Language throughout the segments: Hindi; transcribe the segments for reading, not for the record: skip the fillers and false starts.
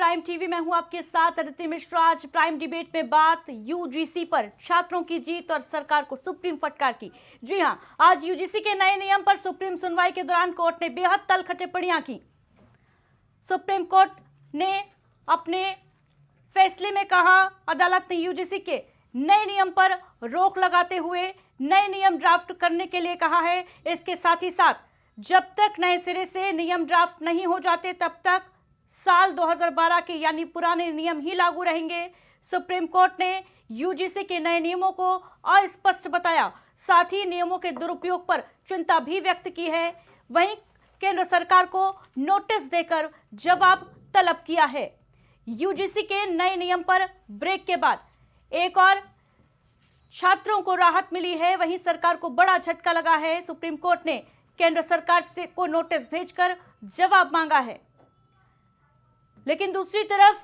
प्राइम टीवी में हूं आपके साथ अदिति मिश्रा। आज प्राइम डिबेट में बात यूजीसी पर छात्रों की जीत और सरकार को सुप्रीम फटकार की। जी हां, आज यूजीसी के नए नियम पर सुप्रीम सुनवाई के दौरान कोर्ट ने बेहद तल्ख टिप्पणियां की। सुप्रीम कोर्ट ने अपने फैसले में कहा, अदालत ने यूजीसी के नए नियम पर रोक लगाते हुए नए नियम ड्राफ्ट करने के लिए कहा है। इसके साथ ही साथ जब तक नए सिरे से नियम ड्राफ्ट नहीं हो जाते तब तक साल 2012 के यानी पुराने नियम ही लागू रहेंगे। सुप्रीम कोर्ट ने यूजीसी के नए नियमों को अस्पष्ट बताया, साथ ही नियमों के दुरुपयोग पर चिंता भी व्यक्त की है। वहीं केंद्र सरकार को नोटिस देकर जवाब तलब किया है। यूजीसी के नए नियम पर ब्रेक के बाद एक और छात्रों को राहत मिली है, वहीं सरकार को बड़ा झटका लगा है। सुप्रीम कोर्ट ने केंद्र सरकार से को नोटिस भेजकर जवाब मांगा है, लेकिन दूसरी तरफ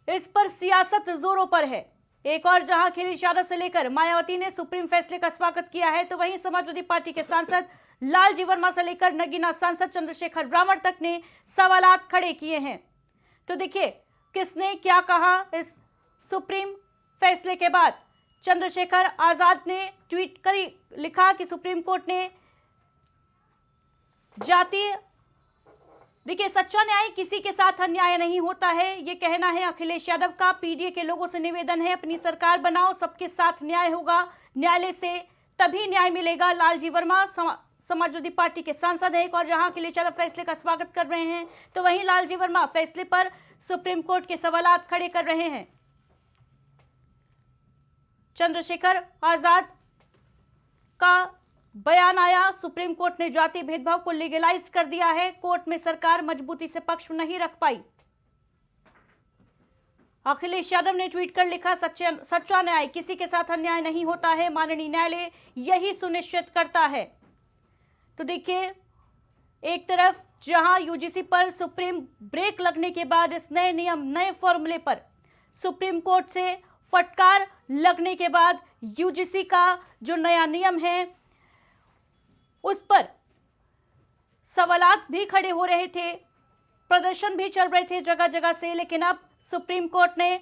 इस पर सियासत जोरों पर है। एक और जहां अखिलेश यादव से लेकर मायावती ने सुप्रीम फैसले का स्वागत किया है, तो वहीं समाजवादी पार्टी के सांसद लालजी वर्मा से लेकर नगीना सांसद चंद्रशेखर ब्राह्मण तक ने सवालात खड़े किए हैं। तो देखिए किसने क्या कहा इस सुप्रीम फैसले के बाद। चंद्रशेखर आजाद ने ट्वीट कर लिखा कि सुप्रीम कोर्ट ने जातीय देखिए सच्चा न्याय किसी के साथ अन्याय नहीं होता है, ये कहना है अखिलेश यादव का। पीडीए के लोगों से निवेदन है, अपनी सरकार बनाओ, सबके साथ न्याय होगा, न्यायालय से तभी न्याय मिलेगा। लालजी वर्मा समाजवादी पार्टी के सांसद है। एक और जहां अखिलेश यादव फैसले का स्वागत कर रहे हैं, तो वहीं लालजी वर्मा फैसले पर सुप्रीम कोर्ट के सवालात खड़े कर रहे हैं। चंद्रशेखर आजाद का बयान आया, सुप्रीम कोर्ट ने जातीय भेदभाव को लीगलाइज कर दिया है, कोर्ट में सरकार मजबूती से पक्ष नहीं रख पाई। अखिलेश यादव ने ट्वीट कर लिखा, सच्चा न्याय किसी के साथ अन्याय नहीं होता है, माननीय न्यायालय यही सुनिश्चित करता है। तो देखिए एक तरफ जहां यूजीसी पर सुप्रीम ब्रेक लगने के बाद इस नए नियम नए फॉर्मूले पर सुप्रीम कोर्ट से फटकार लगने के बाद यूजीसी का जो नया नियम है उस पर सवालात भी खड़े हो रहे थे, प्रदर्शन भी चल रहे थे जगह जगह से। लेकिन अब सुप्रीम कोर्ट ने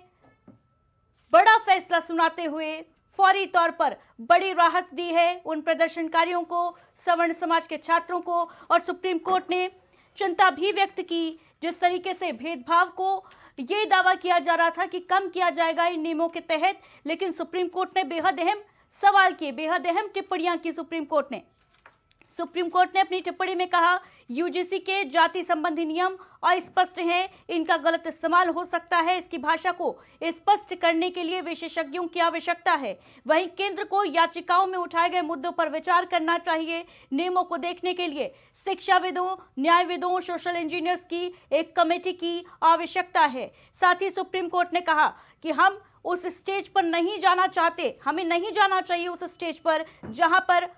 बड़ा फैसला सुनाते हुए फौरी तौर पर बड़ी राहत दी है उन प्रदर्शनकारियों को, सवर्ण समाज के छात्रों को। और सुप्रीम कोर्ट ने चिंता भी व्यक्त की, जिस तरीके से भेदभाव को ये दावा किया जा रहा था कि कम किया जाएगा इन नियमों के तहत, लेकिन सुप्रीम कोर्ट ने बेहद अहम सवाल किए, बेहद अहम टिप्पणियां की। सुप्रीम कोर्ट ने अपनी टिप्पणी में कहा, यूजीसी के जाति संबंधी नियम अस्पष्ट हैं, इनका गलत इस्तेमाल हो सकता है, इसकी भाषा को स्पष्ट करने के लिए विशेषज्ञों की आवश्यकता है। वहीं केंद्र को याचिकाओं में उठाए गए मुद्दों पर विचार करना चाहिए। नियमों को देखने के लिए शिक्षाविदों, न्यायविदों, सोशल इंजीनियर्स की एक कमेटी की आवश्यकता है। साथ ही सुप्रीम कोर्ट ने कहा कि हम उस स्टेज पर नहीं जाना चाहते, हमें नहीं जाना चाहिए उस स्टेज पर जहां पर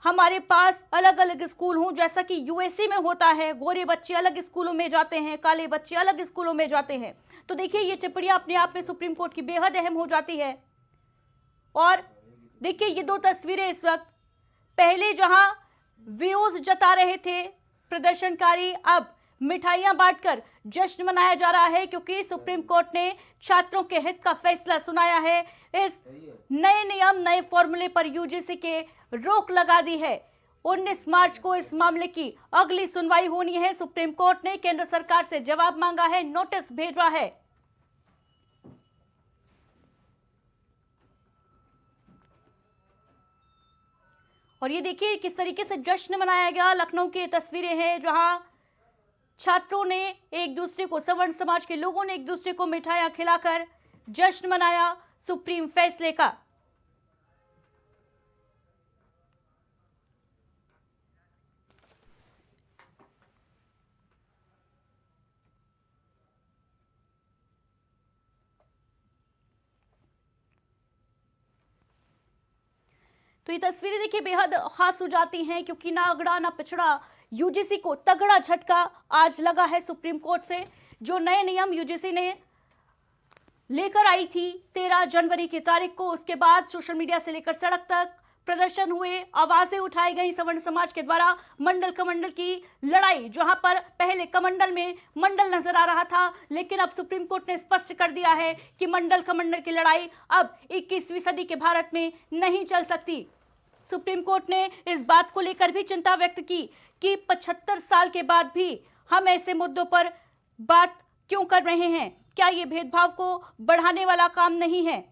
हमारे पास अलग अलग स्कूल हों, जैसा कि यूएसए में होता है, गोरे बच्चे अलग स्कूलों में जाते हैं, काले बच्चे अलग स्कूलों में जाते हैं। तो देखिए ये टिप्पणियां अपने आप में सुप्रीम कोर्ट की बेहद अहम हो जाती है। और देखिए ये दो तस्वीरें इस वक्त, पहले जहां विरोध जता रहे थे प्रदर्शनकारी, अब मिठाइयां बांटकर जश्न मनाया जा रहा है, क्योंकि सुप्रीम कोर्ट ने छात्रों के हित का फैसला सुनाया है। इस नए नियम नए फॉर्मूले पर यूजीसी के रोक लगा दी है। 19 मार्च को इस मामले की अगली सुनवाई होनी है। सुप्रीम कोर्ट ने केंद्र सरकार से जवाब मांगा है, नोटिस भेजा है। और ये देखिए किस तरीके से जश्न मनाया गया। लखनऊ की तस्वीरें हैं जहां छात्रों ने एक दूसरे को, सवर्ण समाज के लोगों ने एक दूसरे को मिठाइयां खिलाकर जश्न मनाया सुप्रीम फैसले का। तो ये तस्वीरें देखिए बेहद खास हो जाती हैं, क्योंकि ना अगड़ा ना पिछड़ा यूजीसी को तगड़ा झटका आज लगा है सुप्रीम कोर्ट से। जो नए नियम यूजीसी ने लेकर आई थी 13 जनवरी की तारीख को, उसके बाद सोशल मीडिया से लेकर सड़क तक प्रदर्शन हुए, आवाजें उठाई गई सवर्ण समाज के द्वारा। मंडल कमंडल की लड़ाई, जहां पर पहले कमंडल में मंडल नजर आ रहा था, लेकिन अब सुप्रीम कोर्ट ने स्पष्ट कर दिया है कि मंडल कमंडल की लड़ाई अब 21वीं सदी के भारत में नहीं चल सकती। सुप्रीम कोर्ट ने इस बात को लेकर भी चिंता व्यक्त की कि 75 साल के बाद भी हम ऐसे मुद्दों पर बात क्यों कर रहे हैं, क्या ये भेदभाव को बढ़ाने वाला काम नहीं है।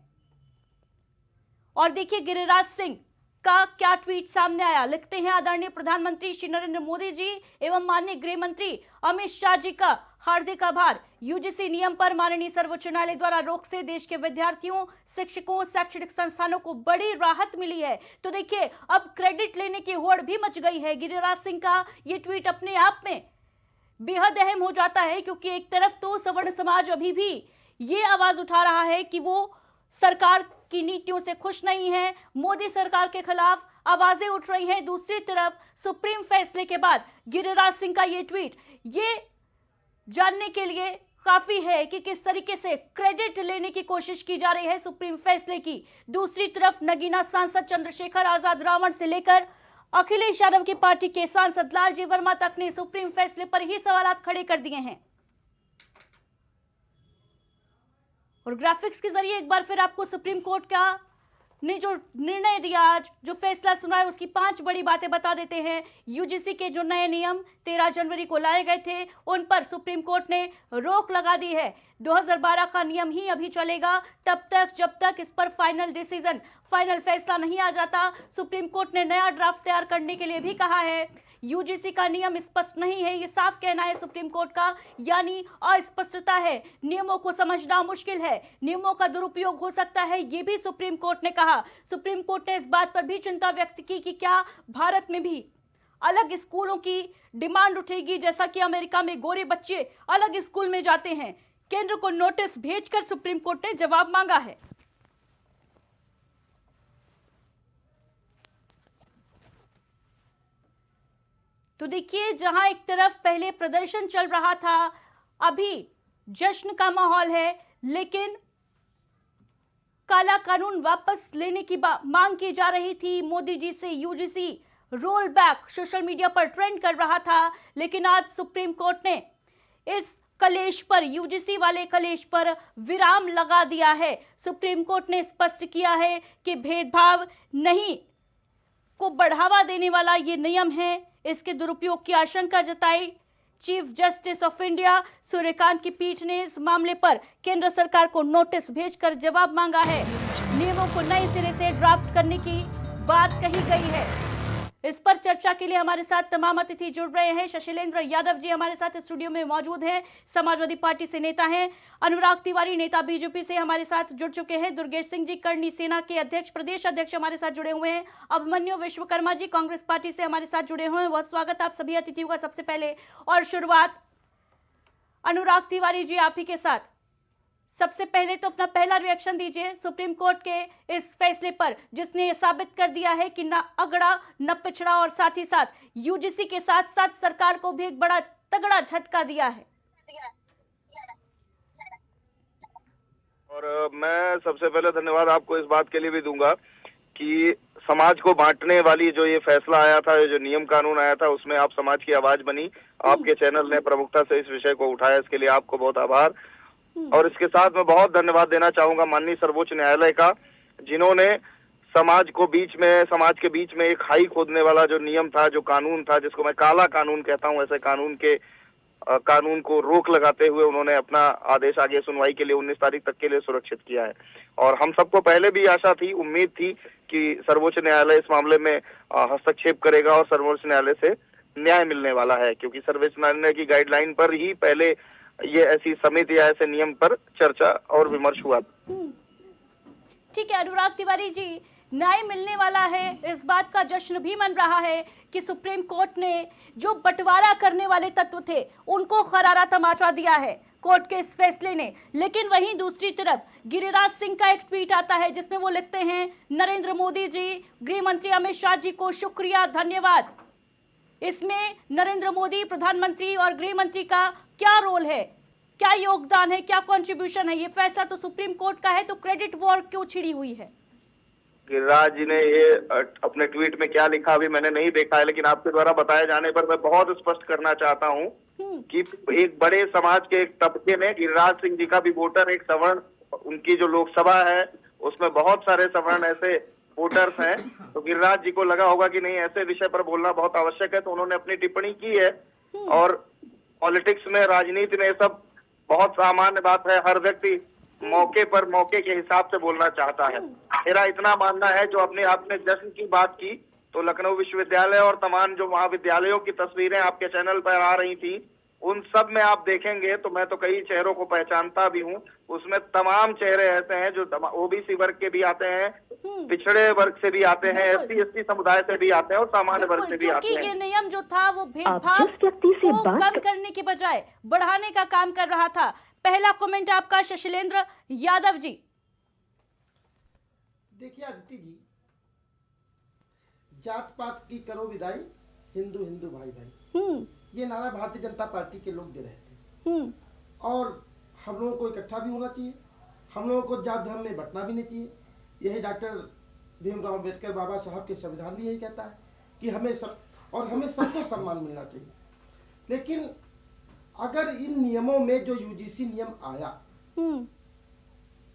और देखिए गिरिराज सिंह का क्या ट्वीट सामने आया। लिखते हैं, आदरणीय प्रधानमंत्री श्री नरेंद्र मोदी जी एवं माननीय गृह मंत्री अमित शाह जी का हार्दिक आभार। यूजीसी नियम पर माननीय सर्वोच्च न्यायालय द्वारा रोक से देश के विद्यार्थियों, शिक्षकों, शैक्षणिक संस्थानों को बड़ी राहत मिली है। तो देखिए अब क्रेडिट लेने की होड़ भी मच गई है। गिरिराज सिंह का ये ट्वीट अपने आप में बेहद अहम हो जाता है, क्योंकि एक तरफ तो सवर्ण समाज अभी भी ये आवाज उठा रहा है कि वो सरकार की नीतियों से खुश नहीं है, मोदी सरकार के खिलाफ आवाजें उठ रही हैं। दूसरी तरफ सुप्रीम फैसले के बाद गिरिराज सिंह का ये ट्वीट ये जानने के लिए काफी है कि किस तरीके से क्रेडिट लेने की कोशिश की जा रही है सुप्रीम फैसले की। दूसरी तरफ नगीना सांसद चंद्रशेखर आजाद रावण से लेकर अखिलेश यादव की पार्टी के सांसद लालजी वर्मा तक ने सुप्रीम फैसले पर ही सवाल खड़े कर दिए हैं। और ग्राफिक्स के जरिए एक बार फिर आपको सुप्रीम कोर्ट का ने जो निर्णय दिया, आज जो फैसला सुना है, उसकी 5 बड़ी बातें बता देते हैं। यूजीसी के जो नए नियम 13 जनवरी को लाए गए थे, उन पर सुप्रीम कोर्ट ने रोक लगा दी है। 2012 का नियम ही अभी चलेगा तब तक जब तक इस पर फाइनल फैसला नहीं आ जाता। सुप्रीम कोर्ट ने नया ड्राफ्ट तैयार करने के लिए भी कहा है। यूजीसी का नियम स्पष्ट नहीं है, ये साफ कहना है सुप्रीम कोर्ट का, यानी अस्पष्टता है, नियमों को समझना मुश्किल है, नियमों का दुरुपयोग हो सकता है, ये भी सुप्रीम कोर्ट ने कहा। सुप्रीम कोर्ट ने इस बात पर भी चिंता व्यक्त की कि क्या भारत में भी अलग स्कूलों की डिमांड उठेगी, जैसा कि अमेरिका में गोरे बच्चे अलग स्कूल में जाते हैं। केंद्र को नोटिस भेजकर सुप्रीम कोर्ट ने जवाब मांगा है। तो देखिए, जहां एक तरफ पहले प्रदर्शन चल रहा था, अभी जश्न का माहौल है, लेकिन काला कानून वापस लेने की मांग की जा रही थी मोदी जी से। UGC roll back social media पर ट्रेंड कर रहा था, लेकिन आज सुप्रीम कोर्ट ने इस कलेश पर, यूजीसी वाले कलेश पर विराम लगा दिया है। सुप्रीम कोर्ट ने स्पष्ट किया है कि भेदभाव नहीं को बढ़ावा देने वाला ये नियम है, इसके दुरुपयोग की आशंका जताई। Chief justice of India Suryakant की पीठ ने इस मामले पर केंद्र सरकार को नोटिस भेजकर जवाब मांगा है। नियमों को नए सिरे से ड्राफ्ट करने की बात कही गई है। इस पर चर्चा के लिए हमारे साथ तमाम अतिथि जुड़ रहे हैं। शशिलेंद्र यादव जी हमारे साथ स्टूडियो में मौजूद हैं, समाजवादी पार्टी से नेता हैं। अनुराग तिवारी नेता बीजेपी से हमारे साथ जुड़ चुके हैं। दुर्गेश सिंह जी करणी सेना के अध्यक्ष, प्रदेश अध्यक्ष हमारे साथ जुड़े हुए हैं। अभिमन्यु विश्वकर्मा जी कांग्रेस पार्टी से हमारे साथ जुड़े हुए हैं। बहुत स्वागत आप सभी अतिथियों का। सबसे पहले और शुरुआत अनुराग तिवारी जी आप ही के साथ। सबसे पहले तो अपना पहला रिएक्शन दीजिए सुप्रीम कोर्ट के इस फैसले पर, जिसने ये साबित कर दिया है कि न अगड़ा न पिछड़ा, और साथ ही साथ यूजीसी के साथ साथ सरकार को भी एक बड़ा तगड़ा झटका दिया है। और मैं सबसे पहले धन्यवाद आपको इस बात के लिए भी दूंगा कि समाज को बांटने वाली जो ये फैसला आया था, जो नियम कानून आया था, उसमें आप समाज की आवाज बनी। आपके चैनल ने प्रमुखता से इस विषय को उठाया, इसके लिए आपको बहुत आभार। और इसके साथ मैं बहुत धन्यवाद देना चाहूंगा माननीय सर्वोच्च न्यायालय का, जिन्होंने समाज के बीच में एक खाई खोदने वाला जो नियम था, जो कानून था, जिसको मैं काला कानून कहता हूं, ऐसे कानून को रोक लगाते हुए उन्होंने अपना आदेश आगे सुनवाई के लिए 19 तारीख तक के लिए सुरक्षित किया है। और हम सबको पहले भी आशा थी, उम्मीद थी कि सर्वोच्च न्यायालय इस मामले में हस्तक्षेप करेगा और सर्वोच्च न्यायालय से न्याय मिलने वाला है, क्योंकि सर्वोच्च न्यायालय की गाइडलाइन पर ही पहले ये ऐसी समिति या ऐसे नियम पर चर्चा और विमर्श हुआ। ठीक है अनुराग तिवारी जी, न्याय मिलने वाला है, इस बात का जश्न भी मन रहा है कि सुप्रीम कोर्ट ने जो बंटवारा करने वाले तत्व थे उनको करारा तमाचा दिया है कोर्ट के इस फैसले ने। लेकिन वहीं दूसरी तरफ गिरिराज सिंह का एक ट्वीट आता है जिसमें वो लिखते हैं, नरेंद्र मोदी जी, गृह मंत्री अमित शाह जी को शुक्रिया, धन्यवाद। इसमें नरेंद्र मोदी प्रधानमंत्री और गृह मंत्री का क्या रोल है, क्या योगदान है, क्या कंट्रीब्यूशन है? ये फैसला तो सुप्रीम कोर्ट का है, तो क्रेडिट वॉर क्यों छिड़ी हुई है? गिरिराज जी ने ये अपने ट्वीट में क्या लिखा अभी मैंने नहीं देखा है, लेकिन आपके द्वारा बताए जाने पर मैं बहुत स्पष्ट करना चाहता हूँ कि एक बड़े समाज के एक तबके ने गिरिराज सिंह जी का भी वोटर, एक सवर्ण, उनकी जो लोकसभा है उसमें बहुत सारे सवर्ण ऐसे वोटर्स हैं, तो गिरिराज जी को लगा होगा कि नहीं ऐसे विषय पर बोलना बहुत आवश्यक है, तो उन्होंने अपनी टिप्पणी की है। और पॉलिटिक्स में, राजनीति में ये सब बहुत सामान्य बात है, हर व्यक्ति मौके पर मौके के हिसाब से बोलना चाहता है। मेरा इतना मानना है, जो अपने आपने जश्न की बात की, तो लखनऊ विश्वविद्यालय और तमाम जो महाविद्यालयों की तस्वीरें आपके चैनल पर आ रही थी, उन सब में आप देखेंगे तो मैं तो कई चेहरों को पहचानता भी हूं, उसमें तमाम चेहरे ऐसे हैं जो ओबीसी वर्ग के भी आते हैं, पिछड़े वर्ग से भी आते हैं, एससी एसटी समुदाय से भी आते हैं और सामान्य वर्ग से भी आते हैं। ये नियम जो था वो भेदभाव को कम करने के बजाय बढ़ाने का काम कर रहा था। पहला कमेंट आपका शशिलेंद्र यादव जी। देखिए अदिति जी, जात पात की करो विदाई, हिंदू हिंदू भाई भाई, ये नारा भारतीय जनता पार्टी के लोग दे रहे थे। और हम लोगों को इकट्ठा भी होना चाहिए, हम लोगों को जात धर्म में बंटना भी नहीं चाहिए। यही डॉक्टर भीमराव अम्बेडकर बाबा साहब के संविधान भी यही कहता है कि हमें सबको सम्मान मिलना चाहिए। लेकिन अगर इन नियमों में जो यूजीसी नियम आया,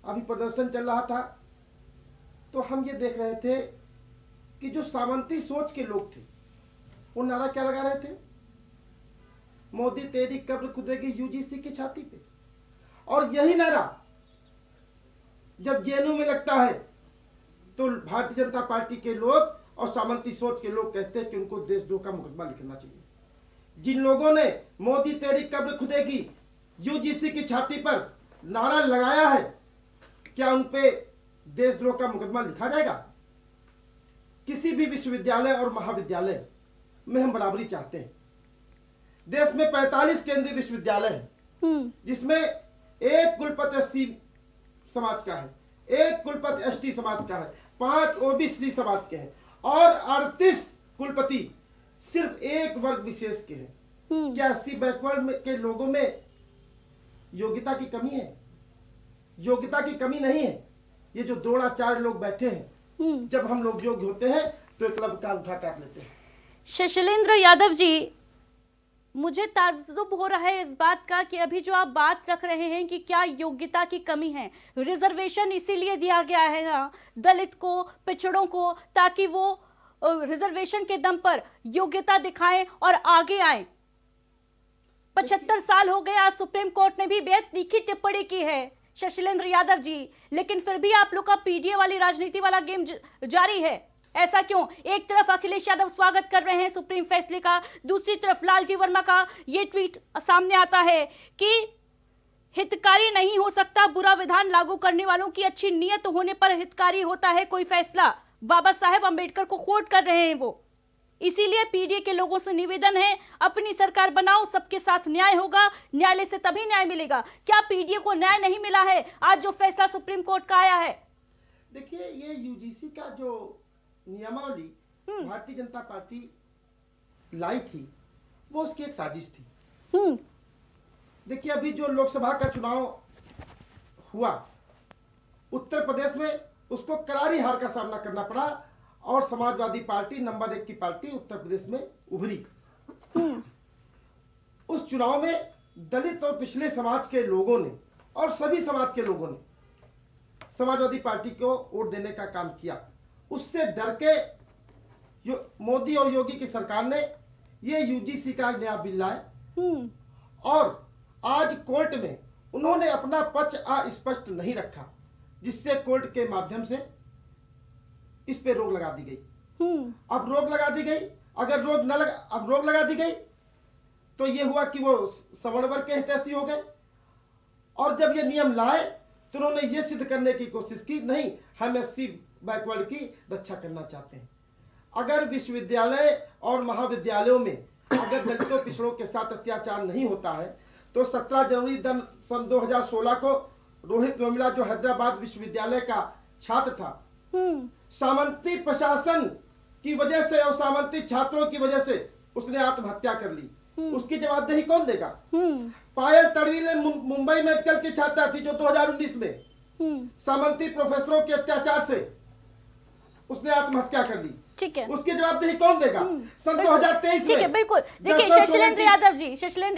अभी प्रदर्शन चल रहा था, तो हम ये देख रहे थे कि जो सामंती सोच के लोग थे वो नारा क्या लगा रहे थे, मोदी तेरी कब्र खुदेगी यूजीसी की छाती पे। और यही नारा जब जेएनयू में लगता है तो भारतीय जनता पार्टी के लोग और सामंती सोच के लोग कहते हैं कि उनको देशद्रोह का मुकदमा लिखना चाहिए। जिन लोगों ने मोदी तेरी कब्र खुदेगी यूजीसी की छाती पर नारा लगाया है, क्या उन पे देशद्रोह का मुकदमा लिखा जाएगा? किसी भी विश्वविद्यालय और महाविद्यालय में हम बराबरी चाहते हैं। देश में 45 केंद्रीय विश्वविद्यालय हैं, जिसमें एक कुलपति एससी समाज का है, एक कुलपति एसटी समाज का है, 5 ओबीसी समाज के हैं और 38 कुलपति सिर्फ एक वर्ग विशेष के हैं। क्या एससी बैकवर्ड के लोगों में योग्यता की कमी है? योग्यता की कमी नहीं है। ये जो द्रोणाचार्य लोग बैठे हैं, जब हम लोग योग्य होते हैं तो क्लब का उठा काट लेते हैं। शशिलेंद्र यादव जी, मुझे ताज्जुब हो रहा है इस बात का कि अभी जो आप बात रख रहे हैं कि क्या योग्यता की कमी है, रिजर्वेशन इसीलिए दिया गया है ना दलित को, पिछड़ों को, ताकि वो रिजर्वेशन के दम पर योग्यता दिखाएं और आगे आए। 75 साल हो गए, आज सुप्रीम कोर्ट ने भी बेहद तीखी टिप्पणी की है शशिलेंद्र यादव जी, लेकिन फिर भी आप लोग का पीडीए वाली राजनीति वाला गेम जारी है। ऐसा क्यों? एक तरफ अखिलेश यादव स्वागत कर रहे हैं सुप्रीम फैसले का, दूसरी तरफ लालजी वर्मा का ये ट्वीट सामने आता है कि हितकारी नहीं हो सकता, बुरा विधान लागू करने वालों की अच्छी नीयत होने पर हितकारी होता है कोई फैसला। बाबा साहेब अंबेडकर को कोट कर रहे हैं वो। इसीलिए पीडीए के लोगों से निवेदन है, अपनी सरकार बनाओ, सबके साथ न्याय होगा, न्यायालय से तभी न्याय मिलेगा। क्या पीडीए को न्याय नहीं मिला है आज जो फैसला सुप्रीम कोर्ट का आया है? देखिए, ये यूजीसी का जो नियमावली भारतीय जनता पार्टी लाई थी, वो उसकी एक साजिश थी। देखिए, अभी जो लोकसभा का चुनाव हुआ उत्तर प्रदेश में, उसको करारी हार का सामना करना पड़ा और समाजवादी पार्टी नंबर 1 की पार्टी उत्तर प्रदेश में उभरी। उस चुनाव में दलित और पिछले समाज के लोगों ने और सभी समाज के लोगों ने समाजवादी पार्टी को वोट देने का काम किया। उससे डर के मोदी और योगी की सरकार ने ये यूजीसी का नया बिल लाए और आज कोर्ट में उन्होंने अपना पक्ष अस्पष्ट नहीं रखा, जिससे कोर्ट के माध्यम से इस पे रोक लगा दी गई। अब रोक लगा दी गई, अगर रोक लगा दी गई तो ये हुआ कि वो सवर्ण वर्ग के हितैषी हो गए। और जब ये नियम लाए तो उन्होंने ये सिद्ध करने की कोशिश की, नहीं, हम एससी बैकवर्ड की रक्षा करना चाहते हैं। अगर विश्वविद्यालय और महाविद्यालयों में अगर दलितों पिछड़ों के साथ अत्याचार नहीं होता है तो 17 जनवरी सन 2016 को रोहित वेमुला, जो हैदराबाद विश्वविद्यालय का छात्र था, सामंती प्रशासन की वजह से और सामंती छात्रों की वजह से उसने आत्महत्या कर ली। उसकी जवाबदेही कौन देगा? पायल तड़वीले मुंबई मेडिकल की छात्रा थी जो 2019 में सामंती प्रोफेसरों के अत्याचार से उसने आत्महत्या कर ली। ठीक है, उसकी जवाबदेही कौन देगा? सन 2023 में। ठीक है, बिल्कुल। देखिए शशिलेंद्र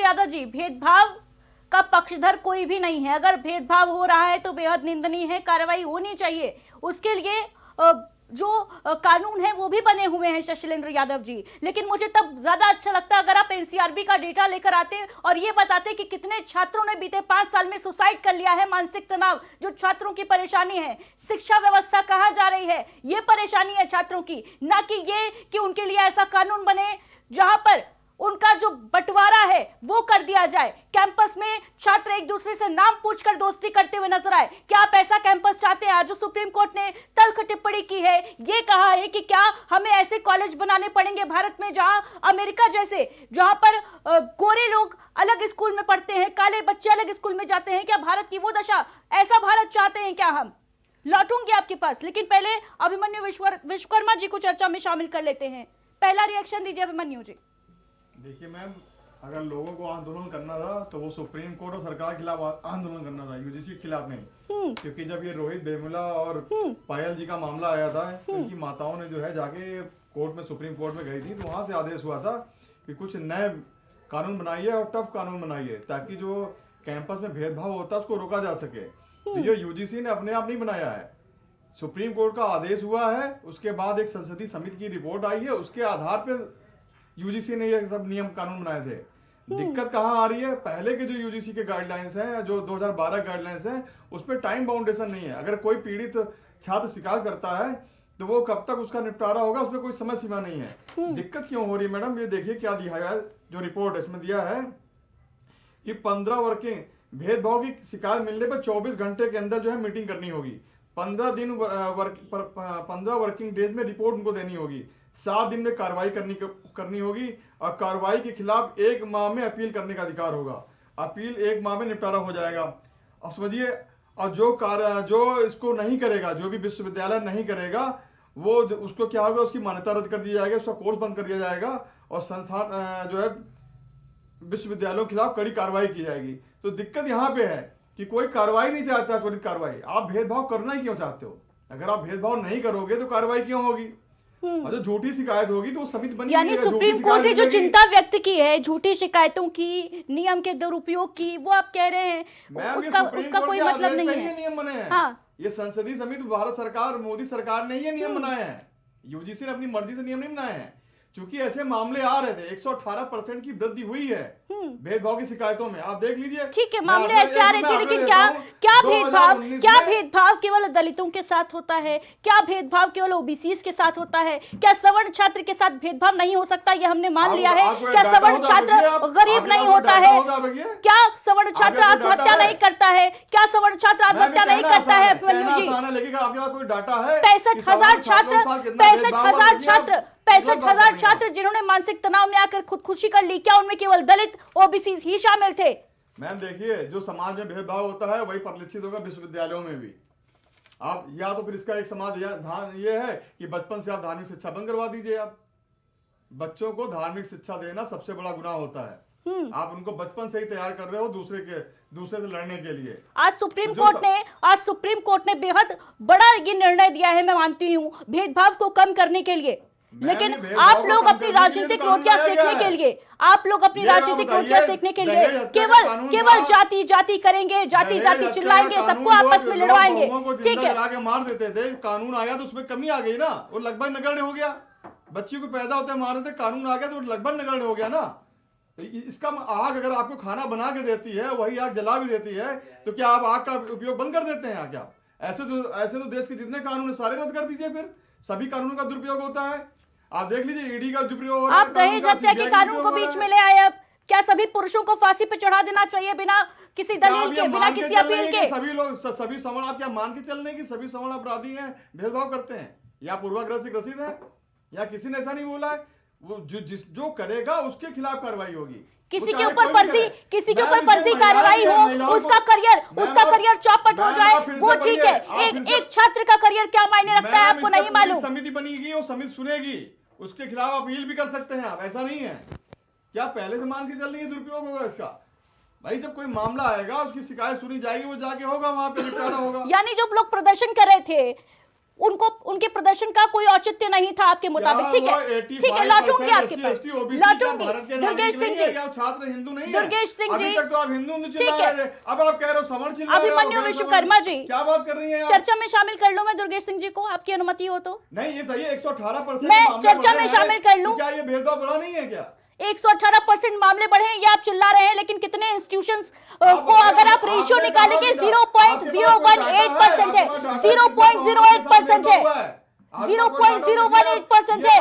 यादव जी, भेदभाव का पक्षधर कोई भी नहीं है। अगर भेदभाव हो रहा है तो बेहद निंदनीय है, कार्रवाई होनी चाहिए। उसके लिए जो कानून है वो भी बने हुए हैं शशिलेंद्र यादव जी। लेकिन मुझे तब ज्यादा अच्छा लगता अगर आप एनसीआरबी का डेटा लेकर आते और ये बताते कि कितने छात्रों ने बीते 5 साल में सुसाइड कर लिया है। मानसिक तनाव जो छात्रों की परेशानी है, शिक्षा व्यवस्था कहां जा रही है, ये परेशानी है छात्रों की, ना कि ये कि उनके लिए ऐसा कानून बने जहां पर उनका जो बंटवारा है वो कर दिया जाए। कैंपस में छात्र एक दूसरे से नाम पूछकर दोस्ती करते हुए नजर आए। क्या आप ऐसा कैंपस चाहते हैं? जो सुप्रीम कोर्ट ने तल्ख टिप्पणी की है, ये कहा है कि क्या हमें ऐसे कॉलेज बनाने पड़ेंगे भारत में जहां अमेरिका जैसे, जहां पर गोरे लोग अलग स्कूल में पढ़ते हैं, काले बच्चे अलग स्कूल में जाते हैं? क्या भारत की वो दशा, ऐसा भारत चाहते हैं क्या हम? लौटूंगी आपके पास, लेकिन पहले अभिमन्यु विश्वकर्मा जी को चर्चा में शामिल कर लेते हैं। पहला रिएक्शन दीजिए अभिमन्यु जी। देखिए मैम, अगर लोगों को आंदोलन करना था तो वो सुप्रीम कोर्ट और सरकार के खिलाफ आंदोलन करना था, यूजीसी के खिलाफ नहीं। क्योंकि जब ये रोहित वेमुला और पायल जी का मामला आया था, उनकी माताओं ने जो है जाके कोर्ट में, सुप्रीम कोर्ट में गई थी, तो वहां से आदेश हुआ था कि कुछ नए कानून बनाइए और टफ कानून बनाइए ताकि जो कैंपस में भेदभाव होता है उसको रोका जा सके। तो ये यूजीसी ने अपने आप नहीं बनाया है, सुप्रीम कोर्ट का आदेश हुआ है, उसके बाद एक संसदीय समिति की रिपोर्ट आई है, उसके आधार पर यूजीसी ने ये सब नियम कानून बनाए थे। दिक्कत कहाँ आ रही है? पहले के जो यूजीसी के गाइडलाइंस हैं, जो 2012 गाइडलाइंस हैं, उस पर टाइम बाउंडेशन नहीं है। अगर कोई पीड़ित छात्र शिकायत करता है तो वो कब तक उसका निपटारा होगा, उसमें कोई समय सीमा नहीं है। दिक्कत क्यों हो रही है मैडम? ये देखिए क्या दिया है, जो रिपोर्ट है इसमें दिया है कि 15 वर्किंग भेदभाव की शिकायत मिलने पर 24 घंटे के अंदर जो है मीटिंग करनी होगी। 15 वर्किंग डेज में रिपोर्ट उनको देनी होगी। 7 दिन में कार्रवाई करनी होगी और कार्रवाई के खिलाफ 1 माह में अपील करने का अधिकार होगा। अपील 1 माह में निपटारा हो जाएगा। अब समझिए, और जो इसको नहीं करेगा, जो भी विश्वविद्यालय नहीं करेगा, वो उसको क्या होगा, उसकी मान्यता रद्द कर दी जाएगी, उसका कोर्स बंद कर दिया जाएगा और संस्थान जो है विश्वविद्यालयों के खिलाफ कड़ी कार्रवाई की जाएगी। तो दिक्कत यहाँ पे है कि कोई कार्रवाई नहीं चाहता, त्वरित कार्रवाई। आप भेदभाव करना ही क्यों चाहते हो? अगर आप भेदभाव नहीं करोगे तो कार्रवाई क्यों होगी? और जो झूठी शिकायत होगी तो वो समिति बनी, यानी सुप्रीम कोर्ट ने जो चिंता व्यक्त की है झूठी शिकायतों की, नियम के दुरुपयोग की, वो आप कह रहे हैं उसका कोई मतलब नहीं है। नियम बने हैं। हाँ। ये संसदीय समिति भारत सरकार, मोदी सरकार ने ये नियम बनाए हैं। यूजीसी ने अपनी मर्जी से नियम नहीं बनाए हैं। क्योंकि ऐसे मामले आ रहे थे, 118% की वृद्धि हुई है भेदभाव की शिकायतों में। आप देख लीजिए, ठीक है, मामले ऐसे आ रहे थे, लेकिन क्या भेदभाव केवल दलितों के साथ होता है? क्या भेदभाव केवल ओबीसीज के साथ होता है? क्या सवर्ण छात्र के साथ भेदभाव नहीं हो सकता? ये हमने मान लिया है। क्या सवर्ण छात्र गरीब नहीं होता है? क्या सवर्ण छात्र आत्महत्या नहीं करता है? क्या सवर्ण छात्र आत्महत्या नहीं करता है? अभिमन्यु जी, 65,000 छात्र जिन्होंने मानसिक तनाव में आकर खुदकुशी कर ली, क्या उनमें केवल दलित ओबीसी ही शामिल थे? मैम देखिए, जो समाज में भेदभाव होता है वही परिलक्षित होगा विश्वविद्यालयों में भी। आप या तो फिर इसका एक समाधान ये है कि बचपन से आप धार्मिक शिक्षा बंद करवा दीजिए। आप बच्चों को धार्मिक शिक्षा देना सबसे बड़ा गुनाह होता है। आप उनको बचपन से ही तैयार कर रहे हो दूसरे से लड़ने के लिए। आज सुप्रीम कोर्ट ने बेहद बड़ा ये निर्णय दिया है, मैं मानती हूँ, भेदभाव को कम करने के लिए। लेकिन आप लोग अपनी राजनीतिक रोटियां सेकने के लिए, केवल जाति करेंगे, जाति चिल्लाएंगे, सबको आपस में लड़वाएंगे। ठीक है, मार देते थे, कानून आया तो उसमें कमी आ गई ना, वो लगभग नगण्य हो गया। बच्चियों को पैदा होते मार देते, कानून आ गया तो लगभग नगण्य हो गया ना। तो इसका आग अगर आपको खाना बना के देती है, वही आग जला भी देती है, तो क्या आप आग का उपयोग बंद कर देते हैं? क्या ऐसे तो देश के जितने कानून है सारे रद्द कर दीजिए। फिर सभी कानूनों का दुरुपयोग होता है। आप देख लीजिए, ईडी का दुरुपयोग हो रहा है। आप दहेज हत्या के कानून को बीच में ले आए। अब क्या सभी पुरुषों को फांसी पे चढ़ा देना चाहिए बिना किसी दलील के, बिना किसी अपील के? सभी सवर्ण आप क्या मान के चल रहे हैं कि सभी सवर्ण अपराधी हैं, भेदभाव करते हैं, या पूर्वाग्रह से ग्रसित है, या किसी ने ऐसा नहीं बोला है? वो जो करेगा उसके खिलाफ कार्रवाई होगी। किसी के ऊपर फर्जी कार्रवाई हो, उसका करियर चौपट हो जाए, वो ठीक है। एक छात्र का करियर क्या मायने रखता है आपको नहीं मालूम? समिति बनेगी, वो समिति सुनेगी, उसके खिलाफ अपील भी कर सकते हैं आप। ऐसा नहीं है, क्या पहले से मान के चल रही है दुरुपयोग होगा इसका? भाई जब कोई मामला आएगा, उसकी शिकायत सुनी जाएगी, वो जाके होगा वहां पे निपटारा होगा। यानी जो लोग प्रदर्शन कर रहे थे उनको उनके प्रदर्शन का कोई औचित्य नहीं था आपके मुताबिक। ठीक है, लौटूंगी आपके पास, लौटूंगी। दुर्गेश सिंह जी, छात्र हिंदू नहीं है। दुर्गेश सिंह जी, अभी तक तो आप हिंदू ठीक है, अब आप कह रहे हो समर चिल्ला रहे हो। अभिमन्यु विश्वकर्मा जी, क्या बात कर रही हैं आप? चर्चा में शामिल कर लूं मैं दुर्गेश सिंह जी को, आपकी अनुमति हो तो? नहीं, ये सही है, 118% मैं चर्चा में शामिल कर लूं। क्या ये भेदभाव बड़ा नहीं है क्या? 118% मामले बढ़े हैं, ये आप चिल्ला रहे हैं, लेकिन कितने इंस्टीट्यूशंस को अगर आप रेशियो निकालेंगे 0.018% है, 0.08% है, 0.018% है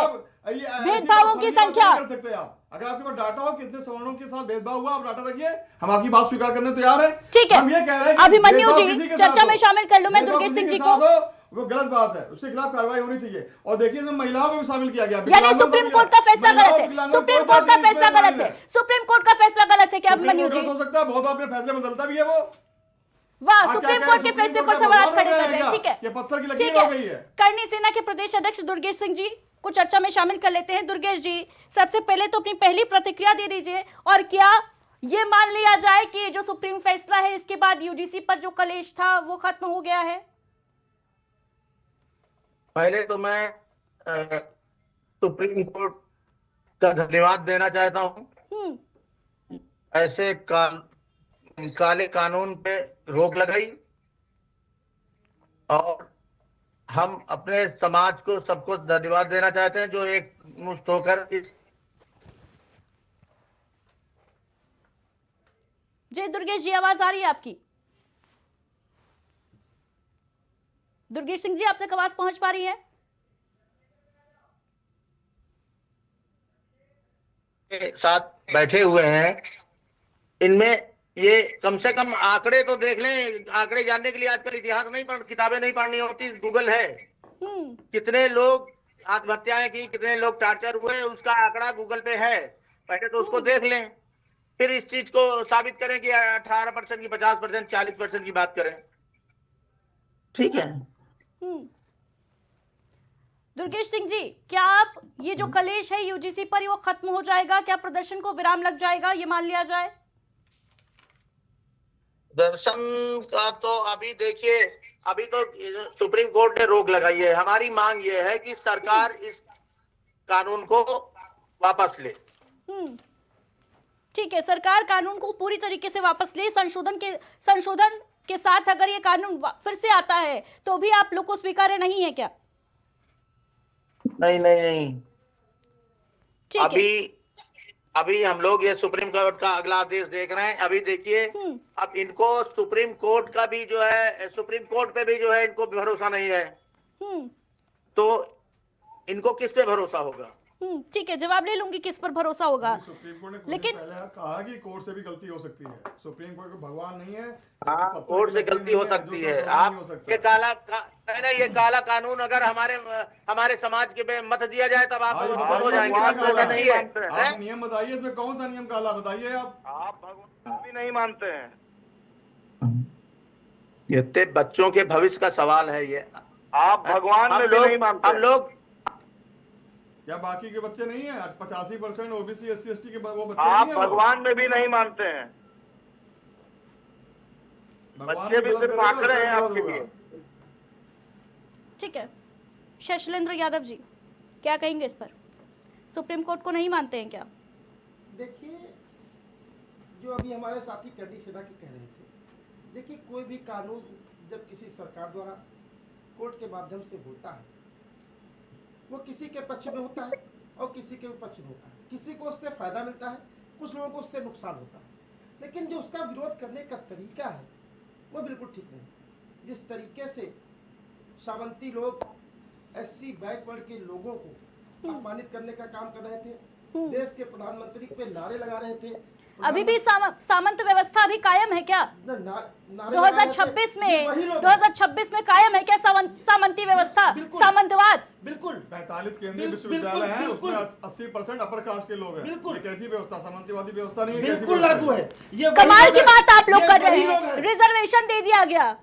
भेदभावों की संख्या। अगर आपके पास डाटा हो कितने सवर्णों के साथ भेदभाव हुआ, आप डाटा रखिए, हम आपकी बात स्वीकार करने तैयार हैं। ठीक है, हम ये कह रहे हैं अभिमन्यु जी, चर्चा में शामिल कर लूं मैं दुर्गेश सिंह जी को। वो गलत बात है, उसके खिलाफ कार्रवाई होनी चाहिए। और देखिए इसमें महिलाओं को भी शामिल किया गया, यानी सुप्रीम कोर्ट का फैसला गलत है, सुप्रीम कोर्ट का फैसला गलत है, सुप्रीम कोर्ट का फैसला गलत है क्या अभिमन्यु जी? हो सकता है, बहुत अपने फैसले बदलता भी है वो। वाह, सुप्रीम कोर्ट के फैसले पर सवाल खड़े कर रहे हैं। ठीक है, ये पत्थर की ठीक लकीर हो गई है। करनी सेना के प्रदेश अध्यक्ष दुर्गेश सिंह जी को चर्चा में शामिल कर लेते हैं। दुर्गेश जी, सबसे पहले तो अपनी पहली प्रतिक्रिया दे दीजिए, और क्या ये मान लिया जाए कि ये जो सुप्रीम फैसला है इसके बाद यूजीसी पर जो कलेश था वो खत्म हो गया है? पहले तो मैं सुप्रीम कोर्ट का धन्यवाद देना चाहता हूं। ऐसे काले कानून पे रोक लगाई, और हम अपने समाज को सबको धन्यवाद देना चाहते हैं जो एक मुश्त होकर इस। जी दुर्गेश जी, आवाज आ रही है आपकी? दुर्गेश सिंह जी, आप तक आवाज पहुंच पा रही है? साथ बैठे हुए हैं, इनमें ये कम से कम आंकड़े तो देख लें। आंकड़े जानने के लिए आजकल इतिहास नहीं किताबें नहीं पढ़नी होती, गूगल है। कितने लोग आत्महत्याएं की, कितने लोग टार्चर हुए, उसका आंकड़ा गूगल पे है। पहले तो उसको देख लें, फिर इस चीज को साबित करें कि 18% की 50%, 40% की बात करें। ठीक है दुर्गेश सिंह जी, क्या आप ये जो कलेश है यूजीसी पर वो खत्म हो जाएगा? क्या प्रदर्शन को विराम लग जाएगा, ये मान लिया जाए? दर्शन का तो अभी देखिए, अभी तो सुप्रीम कोर्ट ने रोक लगाई है। हमारी मांग ये है कि सरकार इस कानून को वापस ले। ठीक है, सरकार कानून को पूरी तरीके से वापस ले। संशोधन के साथ अगर ये कानून फिर से आता है तो भी आप लोग को स्वीकार्य नहीं है क्या? नहीं। अभी हम लोग ये सुप्रीम कोर्ट का अगला आदेश देख रहे हैं। अभी देखिए, अब इनको सुप्रीम कोर्ट का भी जो है, सुप्रीम कोर्ट पे भी जो है इनको भरोसा नहीं है, तो इनको किस पे भरोसा होगा? ठीक है, जवाब ले लूंगी किस पर भरोसा होगा। सुप्रीम कोर्ट ने लेकिन पहले कहा कि कोर्ट से भी गलती हो सकती है। सुप्रीम कोर्ट को भगवान नहीं है। हाँ, कोर्ट से गलती हो सकती है। आप ये काला कानून अगर हमारे समाज के मत दिया जाए तब आप हो जाएंगे। नहीं है, आप नियम बताइए, इसमें कौन सा नियम काला बताइए। आप भगवान भी नहीं मानते हैं। ये बच्चों के भविष्य का सवाल है। ये आप भगवान में भी नहीं मानते। हम लोग क्या बाकी के बच्चे नहीं है? 85% ओबीसी SC ST के वो बच्चे आप नहीं है। भगवान में भी नहीं मानते हैं। बच्चे भी सिर्फ आंकड़े हैं आपके लिए। ठीक है, शैलेंद्र यादव जी, क्या कहेंगे इस पर? सुप्रीम कोर्ट को नहीं मानते हैं क्या? देखिए, जो अभी हमारे साथी करनी सेना के कह रहे थे, देखिए कोई भी कानून जब किसी सरकार द्वारा कोर्ट के माध्यम से होता है, वो किसी के पक्ष में होता है और किसी के विपक्ष में होता है। किसी को उससे फायदा मिलता है, कुछ लोगों को उससे नुकसान होता है, लेकिन जो उसका विरोध करने का तरीका है वो बिल्कुल ठीक नहीं। जिस तरीके से सामंती लोग SC बैकवर्ड के लोगों को अपमानित करने का काम कर रहे थे, देश के प्रधानमंत्री पे नारे लगा रहे थे। अभी भी सामंत व्यवस्था अभी कायम है क्या? 2026 में कायम है क्या सामंती व्यवस्था, सामंतवाद? बिल्कुल। 45 केंद्रीय विश्वविद्यालय हैं, उसमें 80% अपर कास्ट के लोग हैं। ये कैसी व्यवस्था? सामंतीवादी व्यवस्था नहीं है। बिल्कुल लागू है। ये कमाल की बात आप लोग कर रहे हैं। रिजर्वेशन दे दिया गया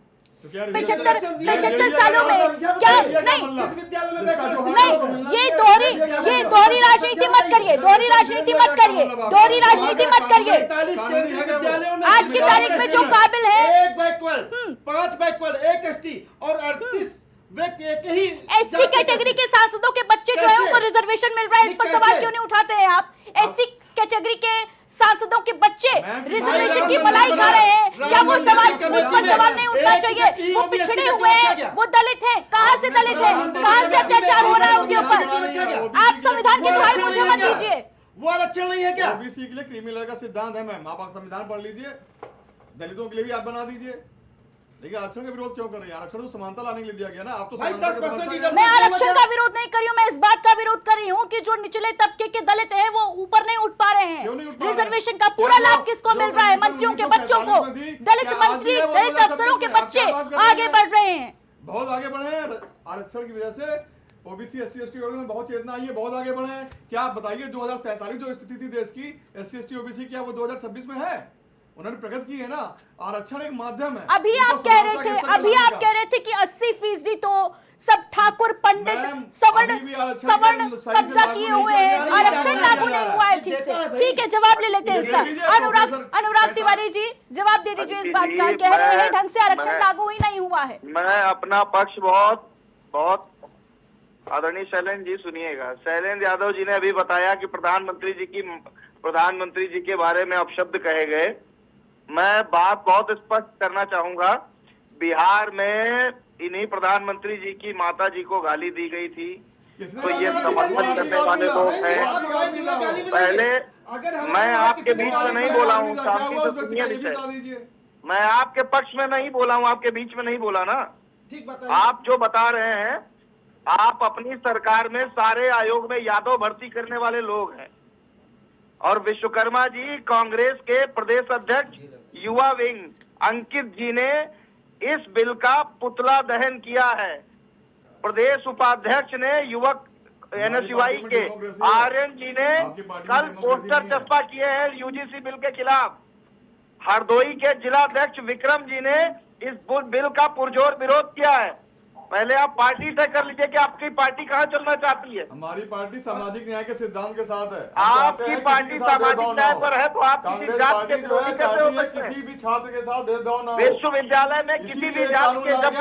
75 सालों में। क्या नहीं, ये दोहरी राजनीति मत करिए, दोहरी राजनीति मत करिए, दोहरी राजनीति मत करिए। आज की तारीख में जो काबिल है, 1 बैकवर्ड, 5 बैकवर्ड, 1 ST और 38 व्यक्ति एक ही एससी कैटेगरी के सांसदों के बच्चे जो है उनको रिजर्वेशन मिल रहा है, इस पर सवाल क्यों नहीं उठाते हैं आप? एससी कैटेगरी के सांसदों के बच्चे रिजर्वेशन की मलाई खा रहे हैं, क्या वो सवाल, उस पर सवाल नहीं उठना चाहिए? वो पिछड़े हुए हैं, वो दलित हैं, कहां से दलित हैं, कहां से अत्याचार हो रहा है उनके ऊपर? आप संविधान के दुहाई मुझे मत दीजिए। वो आरक्षण नहीं है क्या? ओबीसी के लिए क्रीमी लेयर का सिद्धांत है मैम, आप संविधान पढ़ लीजिए, दलितों के लिए भी आप बना दीजिए। लेकिन आरक्षण का विरोध क्यों कर रहे हैं? आरक्षण तो समानता लाने के लिए दिया गया ना, आप तो भाई 10% मैं आरक्षण का विरोध नहीं कर रही हूँ, मैं इस बात का विरोध कर रही हूँ कि जो निचले तबके के दलित हैं वो ऊपर नहीं उठ पा रहे हैं। रिजर्वेशन का पूरा लाभ किसको मिल रहा है? मंत्रियों के बच्चों को, दलित मंत्री, दलित अफसरों के बच्चे आगे बढ़ रहे हैं, बहुत आगे बढ़े हैं आरक्षण की वजह से। ओबीसी एससी एसटी में बहुत चेतना आई है, बहुत आगे बढ़े हैं। क्या आप बताइए 2047 जो स्थिति थी देश की एससी एसटी ओबीसी, क्या वो 2026 में है? उन्होंने प्रगति की है ना। आरक्षण एक माध्यम है। अभी आप कह रहे थे कि 80% तो सब ठाकुर पंडित सवर्ण कब्जा किए हुए हैं, आरक्षण लागू नहीं हुआ है ठीक से। ठीक है, जवाब ले लेते हैं इसका। अनुराग तिवारी जी जवाब दे दीजिए इस बात का, कह रहे हैं ढंग से आरक्षण लागू ही नहीं हुआ है। मैं अपना पक्ष बहुत आदरणीय शैलेंद्र जी सुनिएगा, शैलेंद्र यादव जी ने अभी बताया कि प्रधानमंत्री जी के बारे में अपशब्द कहे गए। मैं बात बहुत स्पष्ट करना चाहूंगा, बिहार में इन्हीं प्रधानमंत्री जी की माता जी को गाली दी गई थी, तो ये समर्थन करने वाले लोग हैं। पहले मैं आपके बीच में नहीं बोला हूँ, शांति से सुनिए विषय। मैं आपके पक्ष में नहीं बोला हूँ, आपके बीच में नहीं बोला ना। आप जो बता रहे हैं, आप अपनी सरकार में सारे आयोग में यादव भर्ती करने वाले लोग हैं, और विश्वकर्मा जी कांग्रेस के प्रदेश अध्यक्ष युवा विंग अंकित जी ने इस बिल का पुतला दहन किया है। प्रदेश उपाध्यक्ष ने युवक एनएसयूआई के आर्यन जी ने कल पोस्टर चस्पा किए हैं यूजीसी बिल के खिलाफ। हरदोई के जिला अध्यक्ष विक्रम जी ने इस बिल का पुरजोर विरोध किया है। पहले आप पार्टी तय कर लीजिए कि आपकी पार्टी कहाँ चलना चाहती है। हमारी पार्टी सामाजिक न्याय के सिद्धांत के साथ है। आपकी पार्टी सामाजिक न्याय पर है तो आप किसी जात के विरोधी कैसे हो सकते हैं? किसी भी छात्र के साथ भेदभाव ना हो। विश्वविद्यालय में किसी भी जात के जब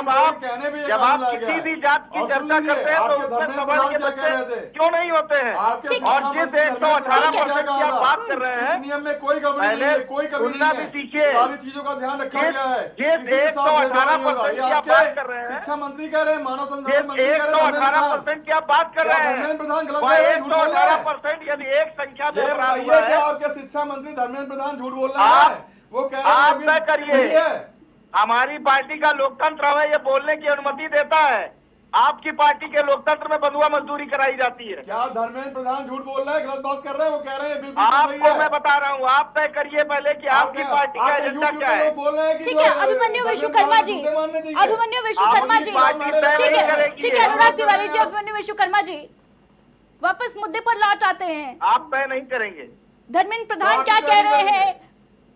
आप किसी भी जात की चर्चा करते हैं तो उसमें सवर्ण के बच्चे क्यों नहीं होते हैं? और जिस 118% की आप बात कर रहे हैं, नियम में कोई गड़बड़ी नहीं है, कोई कमी सुनना नहीं भी है, सीखिए। सारी चीजों का ध्यान रखा गया है। जिस 118% की आप बात कर रहे हैं, शिक्षा मंत्री कह रहे हैं, मानव संसाधन मंत्री कह रहे हैं, 118% की आप बात कर रहे हैं, धर्मेंद्र प्रधान गलत कह रहे हैं, 118% यदि एक संख्या बोल रहा है, क्या आपके शिक्षा मंत्री धर्मेंद्र प्रधान झूठ बोल रहे हैं? वो कह रहे हैं आप तय करिए। हमारी पार्टी का लोकतंत्र हमें ये बोलने की अनुमति देता है, आपकी पार्टी के लोकतंत्र में बंधुआ मजदूरी कराई जाती है। क्या धर्मेंद्र प्रधान झूठ बोल रहे हैं, गलत बात कर रहे हैं? वो कह रहे हैं बिल्कुल सही आपको है। मैं बता रहा हूँ, आप तय करिए पहले कि आपकी पार्टी का एजेंडा क्या है। ठीक है, अभिमन्यु विश्वकर्मा जी, अभिमन्यु विश्वकर्मा जी, ठीक है अनुराग तिवारी जी, अभिमन्यु विश्वकर्मा जी, वापस मुद्दे पर लौट आते हैं। आप तय नहीं करेंगे। धर्मेंद्र प्रधान क्या कह रहे हैं,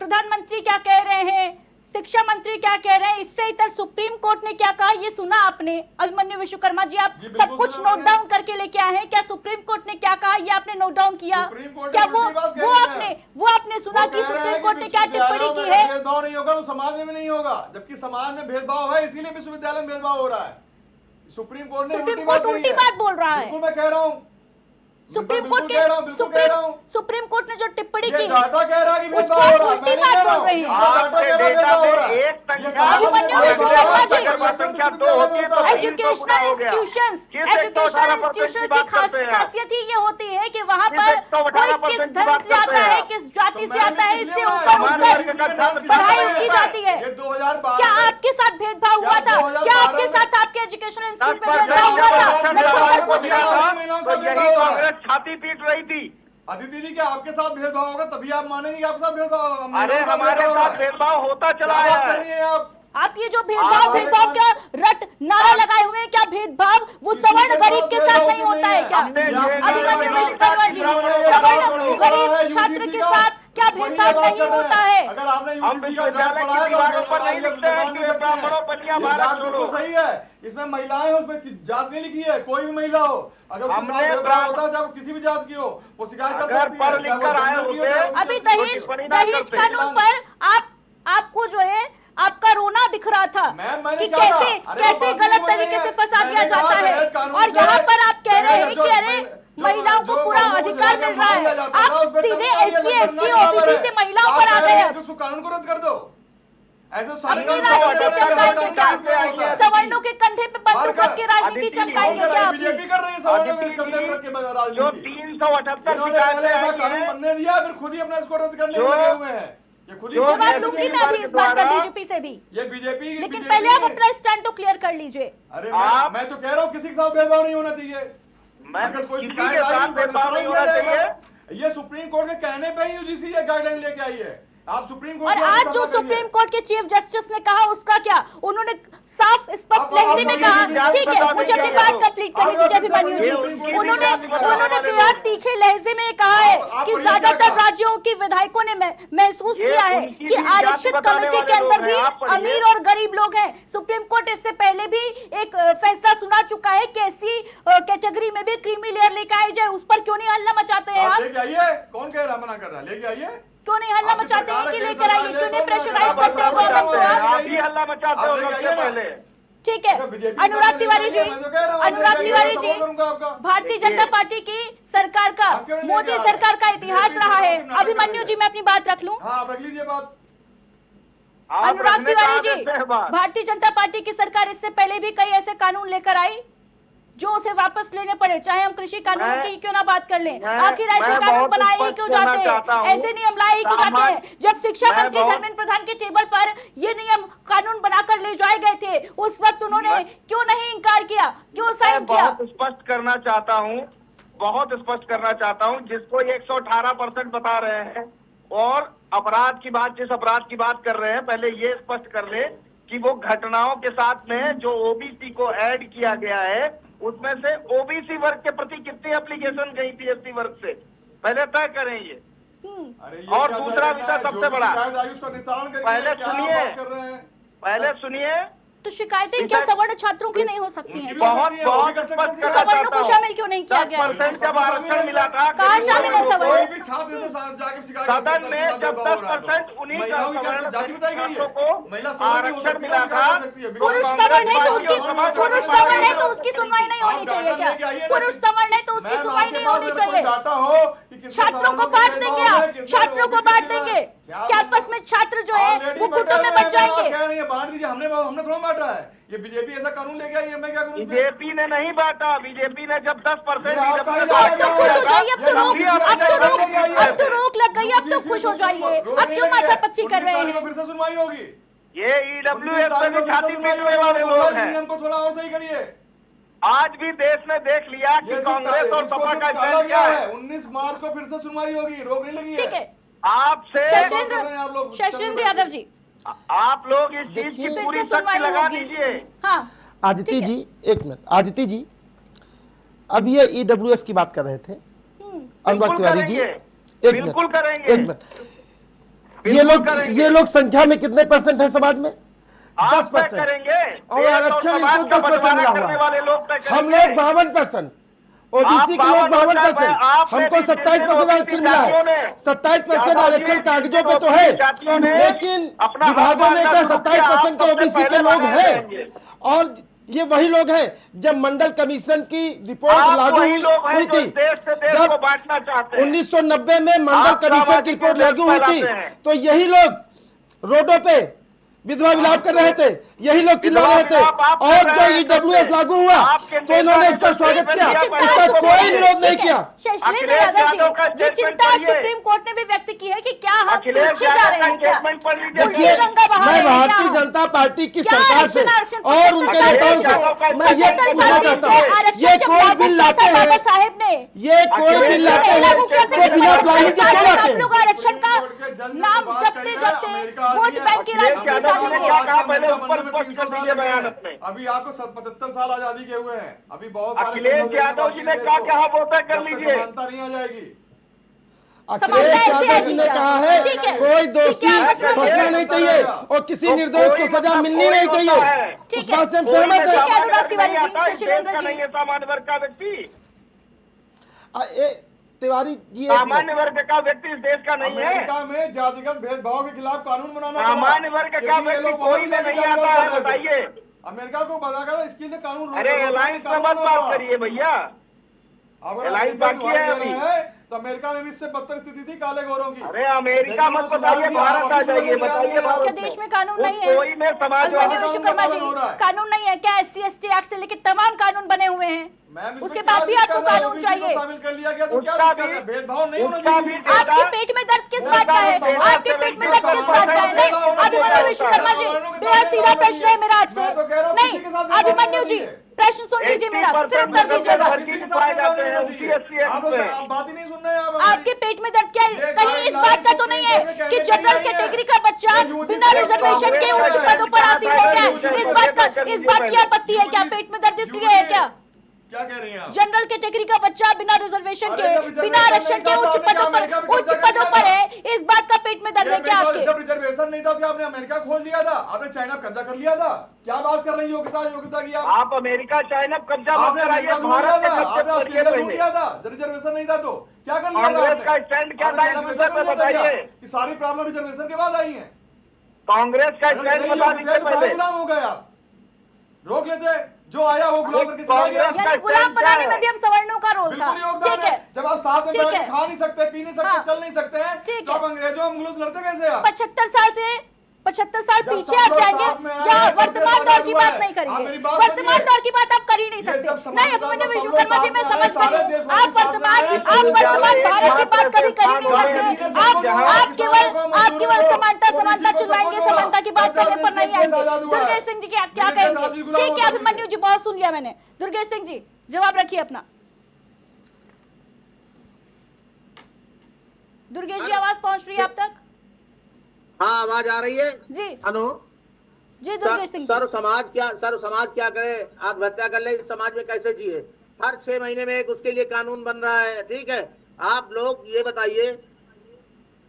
प्रधानमंत्री क्या कह रहे हैं, शिक्षा मंत्री क्या कह रहे हैं, इससे इतर सुप्रीम कोर्ट ने क्या कहा, ये सुना आपने? अभिमन्यु विश्वकर्मा जी, आप सब कुछ नोट डाउन करके लेके आए हैं। क्या सुप्रीम कोर्ट ने क्या कहा ये आपने नोट डाउन किया? क्या वो आपने सुना कि सुप्रीम कोर्ट ने क्या टिप्पणी की है? भेदभाव नहीं होगा तो समाज में भी नहीं होगा, जबकि समाज में भेदभाव है, इसीलिए विश्वविद्यालय में भेदभाव हो रहा है। सुप्रीम कोर्ट ने उल्टी बात बोल रहा है। बिल्कुल मैं कह रहा हूँ, सुप्रीम कोर्ट ने जो टिप्पणी की डाटा कह रहा है कि उस पर उल्टी बात बोल रहे हैं। एजुकेशनल इंस्टीट्यूशंस की खासियत ही ये होती है कि वहाँ पर कोई किस धर्म से आता है, किस जाति से आता है, इससे ऊपर उठकर पढ़ाई की जाती है। क्या आपके साथ भेदभाव हुआ था? क्या आपके साथ आपके एजुकेशनल इंस्टीट्यूट में भेदभाव हुआ था? छाती पीट रही थी। अदिति जी, क्या आपके साथ भेदभाव होगा तभी आप मानेंगे आपके साथ भेदभाव? अरे हमारे साथ भेदभाव होता चला है। आप ये जो भेदभाव क्या रट नारा लगाए हुए हैं, क्या भेदभाव वो सवर्ण गरीब के साथ नहीं होता है क्या? अभिमन्यु विश्वकर्मा जी, सवर्ण गरीब छात्र के साथ क्या भेदभाव नहीं होता है? अगर आपने हम विश्वविद्यालय की दीवारों पर नहीं लिखते हैं कि ब्राह्मणों बलिया भारत छोड़ो। सही है, इसमें महिलाएं हो, उसमें जात नहीं लिखी है, कोई भी महिला हो, अगर हमने होता है जब किसी भी जात की हो वो शिकायत कर सकती है। अभी दहेज कानून पर आपको जो है आपका रोना दिख रहा था कि कैसे गलत तरीके से फंसा दिया जाता है। और यहाँ पर आप कह रहे हैं कि अरे महिलाओं को पूरा अधिकार मिल रहा है, आप सीधे SC ST OBC से महिलाओं पर आ गए। कानून को रद्द कर दो, अपनी राजनीति चमकाएंगे क्या? सवर्णों के कंधे पे बंदूक रख के राजनीति चमकाएंगे क्या? बीजेपी कर रही है सवर्णों के कंधे पे रख के राजनीति। जो 378 कानून बनने दिया, फिर खुद ही अपना इसको रद्द करने में लगे हुए हैं। ये खुद ही जवाब लूंगी मैं अभी इस बात का बीजेपी से भी, ये बीजेपी, लेकिन पहले आप अपना स्टैंड तो क्लियर कर लीजिए। अरे मैं तो कह रहा हूँ किसी के साथ भेदभाव नहीं होना चाहिए। अगर कोई शिकायत आई, ये सुप्रीम कोर्ट के कहने पे ही यूजीसी ये गाइडलाइन लेके आई है। आप सुप्रीम कोर्ट और आज जो सुप्रीम कोर्ट के चीफ जस्टिस ने कहा उसका क्या, उन्होंने साफ स्पष्ट लहजे में कहा, ठीक है मुझे अपनी बात कंप्लीट करनी दीजिए अभिमन्यु जी। उन्होंने बेहद तीखे लहजे में कहा है कि ज्यादातर राज्यों की विधायकों ने महसूस किया है कि आरक्षित कमेटी के अंदर भी अमीर और गरीब लोग हैं। सुप्रीम कोर्ट इससे पहले भी एक फैसला सुना चुका है कि ऐसी कैटेगरी में भी क्रीमी लेयर लेकर आई जाए, उस पर क्यों नहीं हल्ला मचाते हैं आप? लेके आइए, कौन कह रहा मना कर रहा है, लेके आइए। क्यों नहीं हल्ला मचाते हैं कि लेकर आइए, क्यों नहीं प्रेशराइज करते हैं गवर्नमेंट को? आप ही हल्ला मचाते हो सबसे पहले। ठीक है अनुराग तिवारी जी, अनुराग तिवारी जी, भारतीय जनता पार्टी की सरकार का, मोदी सरकार का इतिहास रहा है। अभिमन्यु जी मैं अपनी बात रख लूं? हाँ रख लीजिए बात। अनुराग तिवारी जी, भारतीय जनता पार्टी की सरकार इससे पहले भी कई ऐसे कानून लेकर आई जो उसे वापस लेने पड़े, चाहे हम कृषि कानून की क्यों ना बात कर लें। आखिर ऐसे कानून बनाए ही क्यों जाते हैं, ऐसे नियम लाए ही क्यों जाते हैं? जब शिक्षा मंत्री धर्मेंद्र प्रधान के टेबल पर ये नियम कानून बनाकर ले जाए गए थे, उस वक्त उन्होंने क्यों नहीं इनकार किया, क्यों साइन किया? बहुत स्पष्ट करना चाहता हूँ, जिसको 118% बता रहे हैं और अपराध की बात, जिस अपराध की बात कर रहे हैं, पहले ये स्पष्ट कर ले कि वो घटनाओं के साथ में जो ओबीसी को ऐड किया गया है, उसमें से ओबीसी वर्ग के प्रति कितनी एप्लीकेशन गई थी एसटी वर्ग से, पहले तय करें ये। और दूसरा विषय सबसे बड़ा, पहले सुनिए तो शिकायतें क्या सवर्ण छात्रों की नहीं हो सकती हैं? बहुत सवर्णों को शामिल क्यों नहीं किया गया? जब आरक्षण मिला था, कहाँ शामिल है सवर्ण? सदन में जब 10% उन्हीं छात्रों को आरक्षण मिला था, पुरुष सवर्ण है तो उसकी सुनवाई नहीं होनी चाहिए क्या? पुरुष सवर्ण है तो उसकी सुनवाई नहीं होनी चाहिए? छात्रों को बांट देंगे आप, छात्रों को बांट देंगे, कैंपस में छात्र जो है वो गुटों में बच जाएंगे। बांट दीजिए, हमने थोड़ा बांटा है, ये बीजेपी ऐसा कानून लेके आई है, मैं क्या करूं? बीजेपी ने नहीं बांटा, बीजेपी ने जब 10% अब तो खुश हो जाइए, अब तो रोक लग गई, अब तो खुश हो जाइए, अब क्यों माथापच्ची कर रहे हैं? फिर से सुनवाई होगी। ये ईडब्ल्यूएस से भी छाती पीटने वाले लोग हैं। नियम को थोड़ा और सही करिए। आज भी देश ने देख लिया कि कांग्रेस और सपा का स्टैंड क्या है। 19 मार्च को फिर से सुनवाई होगी, रोक नहीं लगी है। ठीक है आपसे शशेंद्र यादव जी, आप लोग इस चीज की पूरी सख्ती लगा दीजिए। हाँ आदित्य जी एक मिनट, आदित्य जी अब ये ईडब्ल्यूएस की बात कर रहे थे अनुराग तिवारी जी, एक मिनट, ये लोग संख्या में कितने % है समाज में? 10%, और आरक्षण इनको 10% मिला हुआ है। हम लोग 52%, ओबीसी के लोग 52%, हमको 27% आरक्षण मिला है। 27% आरक्षण कागजों पे तो है, लेकिन विभागों में 27% के ओबीसी के लोग हैं। और ये वही लोग हैं जब मंडल कमीशन की रिपोर्ट लागू हुई थी, जब 1990 में मंडल कमीशन की रिपोर्ट लागू हुई थी, तो यही लोग रोडों पे विधवा विलाप कर रहे थे, यही लोग चिल्ला रहे थे। और जो ईडब्ल्यूएस लागू हुआ तो इन्होंने उसका स्वागत किया, उसका कोई विरोध नहीं किया। शशेंद्र यादव जी, ये चिंता सुप्रीम कोर्ट ने भी व्यक्त की है कि क्या हम पीछे जा रहे हैं क्या? देखिए मैं भारतीय जनता पार्टी की सरकार से और उनके नेताओं से मैं ये पूछना चाहता हूँ, ये कोई बिल लाते हैं, ये कोई बिल लाते हैं तो बिना प्लानिंग के क्यों लाते हैं? आरक्षण का नाम जपते वोट बैंक की राजनीति अभी आपको 75 साल आजादी के हुए हैं, अभी बहुत सारे अखिलेश यादव जी ने क्या कहा वो तय कर लीजिए। समानता नहीं आ जाएगी। अखिलेश यादव जी ने कहा है कोई दोषी फंसना नहीं चाहिए और किसी निर्दोष को सजा मिलनी नहीं चाहिए, उस बात से हम सहमत हैं। नहीं है सामान्य वर्ग का व्यक्ति। तिवारी जी एक सामान्य मिनट। वर्ग का व्यक्ति इस देश का नहीं है। अमेरिका में जातिगत भेदभाव के खिलाफ कानून बनाना पड़ा। सामान्य वर्ग का क्योंकि ये व्यक्ति लोग वहाँ कोई भी में जाके नहीं कारोबार आता है, कर रहे थे। बताइए। अमेरिका को बनाकर इसके लिए कानून अरे अलायंस में मत बात करिए भैया, अगर अलायंस अमेरिका बाकी है दुहाई दे अभी। रहे हैं, तो अमेरिका में भी इससे बदतर स्थिति थी काले गोरों की। अरे अमेरिका मत बताइए, भारत आ जाइए, बताइए भारत क्या देश में कानून नहीं है? कोई में समाज अभिमन्यु विश्वकर्मा जी, कानून नहीं है क्या? SC ST एक्ट से लेकर तमाम कानून बने हुए हैं, उसके बाद भी आपको कानून चाहिए। शामिल कर लिया गया तो क्या उसका दिक्कत है? भी- भेदभाव नहीं होना उसका भी चाहिए। आपके पेट में दर्द किस बात का है? आपके पेट में दर्द किस बात का है? नहीं, अभिमन्यु विश्वकर्मा जी, बेहद सीधा प्रश्न है मेरा आपसे। नहीं, अभिमन्यु जी, प्रश्न सुन लीजिए मेरा, फिर उत्तर दीजिएगा। आप लोग बात ही नहीं सुन रहे हैं आप। आपके पेट में दर्द क्या है? कहीं इस बात का तो नहीं है कि जनरल कैटेगरी का बच्चा बिना रिजर्वेशन के उच्च पदों पर हासिल हो गया है? इस बात की आपत्ति है क्या? पेट में दर्द इसलिए है क्या? क्या कह रही हैं आप? जनरल कैटेगरी का बच्चा बिना रिजर्वेशन के, अरे बिना आरक्षण के उच्च पदों पर है, इस बात का पेट में दर्द है क्या आपके? जब रिजर्वेशन नहीं था तो आपने अमेरिका खोल दिया था, आपने चाइना कब्जा कर लिया था। क्या बात कर रही योग्यता की आप? अमेरिका चाइना कब्जा मत आपने कराइए, अमेरिका लूट भारत लिया के था, कब्जे आपने पर ऑस्ट्रेलिया लूट पहले। लिया था, जब रिजर्वेशन नहीं था तो क्या कर लिया था कांग्रेस आपने? का स्टैंड क्या था आपने इस चाइना मुद्दे कब्जा पे कर लिया था बताइए। क्या? कि सारी प्रॉब्लम रिजर्वेशन के बाद आई है। कांग्रेस का अगर स्टैंड नहीं बता योग्य थे दीजिए तो काहे पहले। गुलाम हो गए आप? रोक लेते, जो आया वो गुलाम करके चला गया। कांग्रेस यानी गुलाम बनाने में भी हम सवर्णों का रोल था। बिल्कुल योगदान ठीक है। है, जब आप साथ में ठीक बैठ के है। खा नहीं सकते, पी नहीं सकते, हाँ। चल नहीं सकते हैं, ठीक तो है। आप अंग्रेजों अंग्रेज लड़ते कैसे आप? 75 साल जब पीछे सब आप लोग जाएंगे साथ में आए या हैं, वर्तमान तब दौर की हुआ बात है। नहीं आप करेंगे? मेरी बात वर्तमान सुनिए। दौर की बात आप कर ही नहीं ये सकते। जब समाज नहीं, का अभिमन्यु सब लोग विश्वकर्मा जी, मैं साथ में समझ आए, गई सारे हूँ। देशवासी आप साथ में आए, वर्तमान भारत की बात कभी कर ही नहीं सकते। आप केवल समानता चिल्लाएंगे, समानता की बात करने पर नहीं आएंगे। दुर्गेश सिंह जी क्या कहेंगे? ठीक है अभिमन्यु जी, बहुत सुन लिया मैंने। दुर्गेश सिंह जी, जवाब रखिए अपना। दुर्गेश जी, आवाज पहुंच रही है आप तक? हाँ, आवाज आ रही है जी हेलो। जी, दुर्गेश सिंह जी। सर्व समाज क्या करे? आत्महत्या कर ले, इस समाज में कैसे जिए? हर 6 महीने में एक उसके लिए कानून बन रहा है। ठीक है, आप लोग ये बताइए,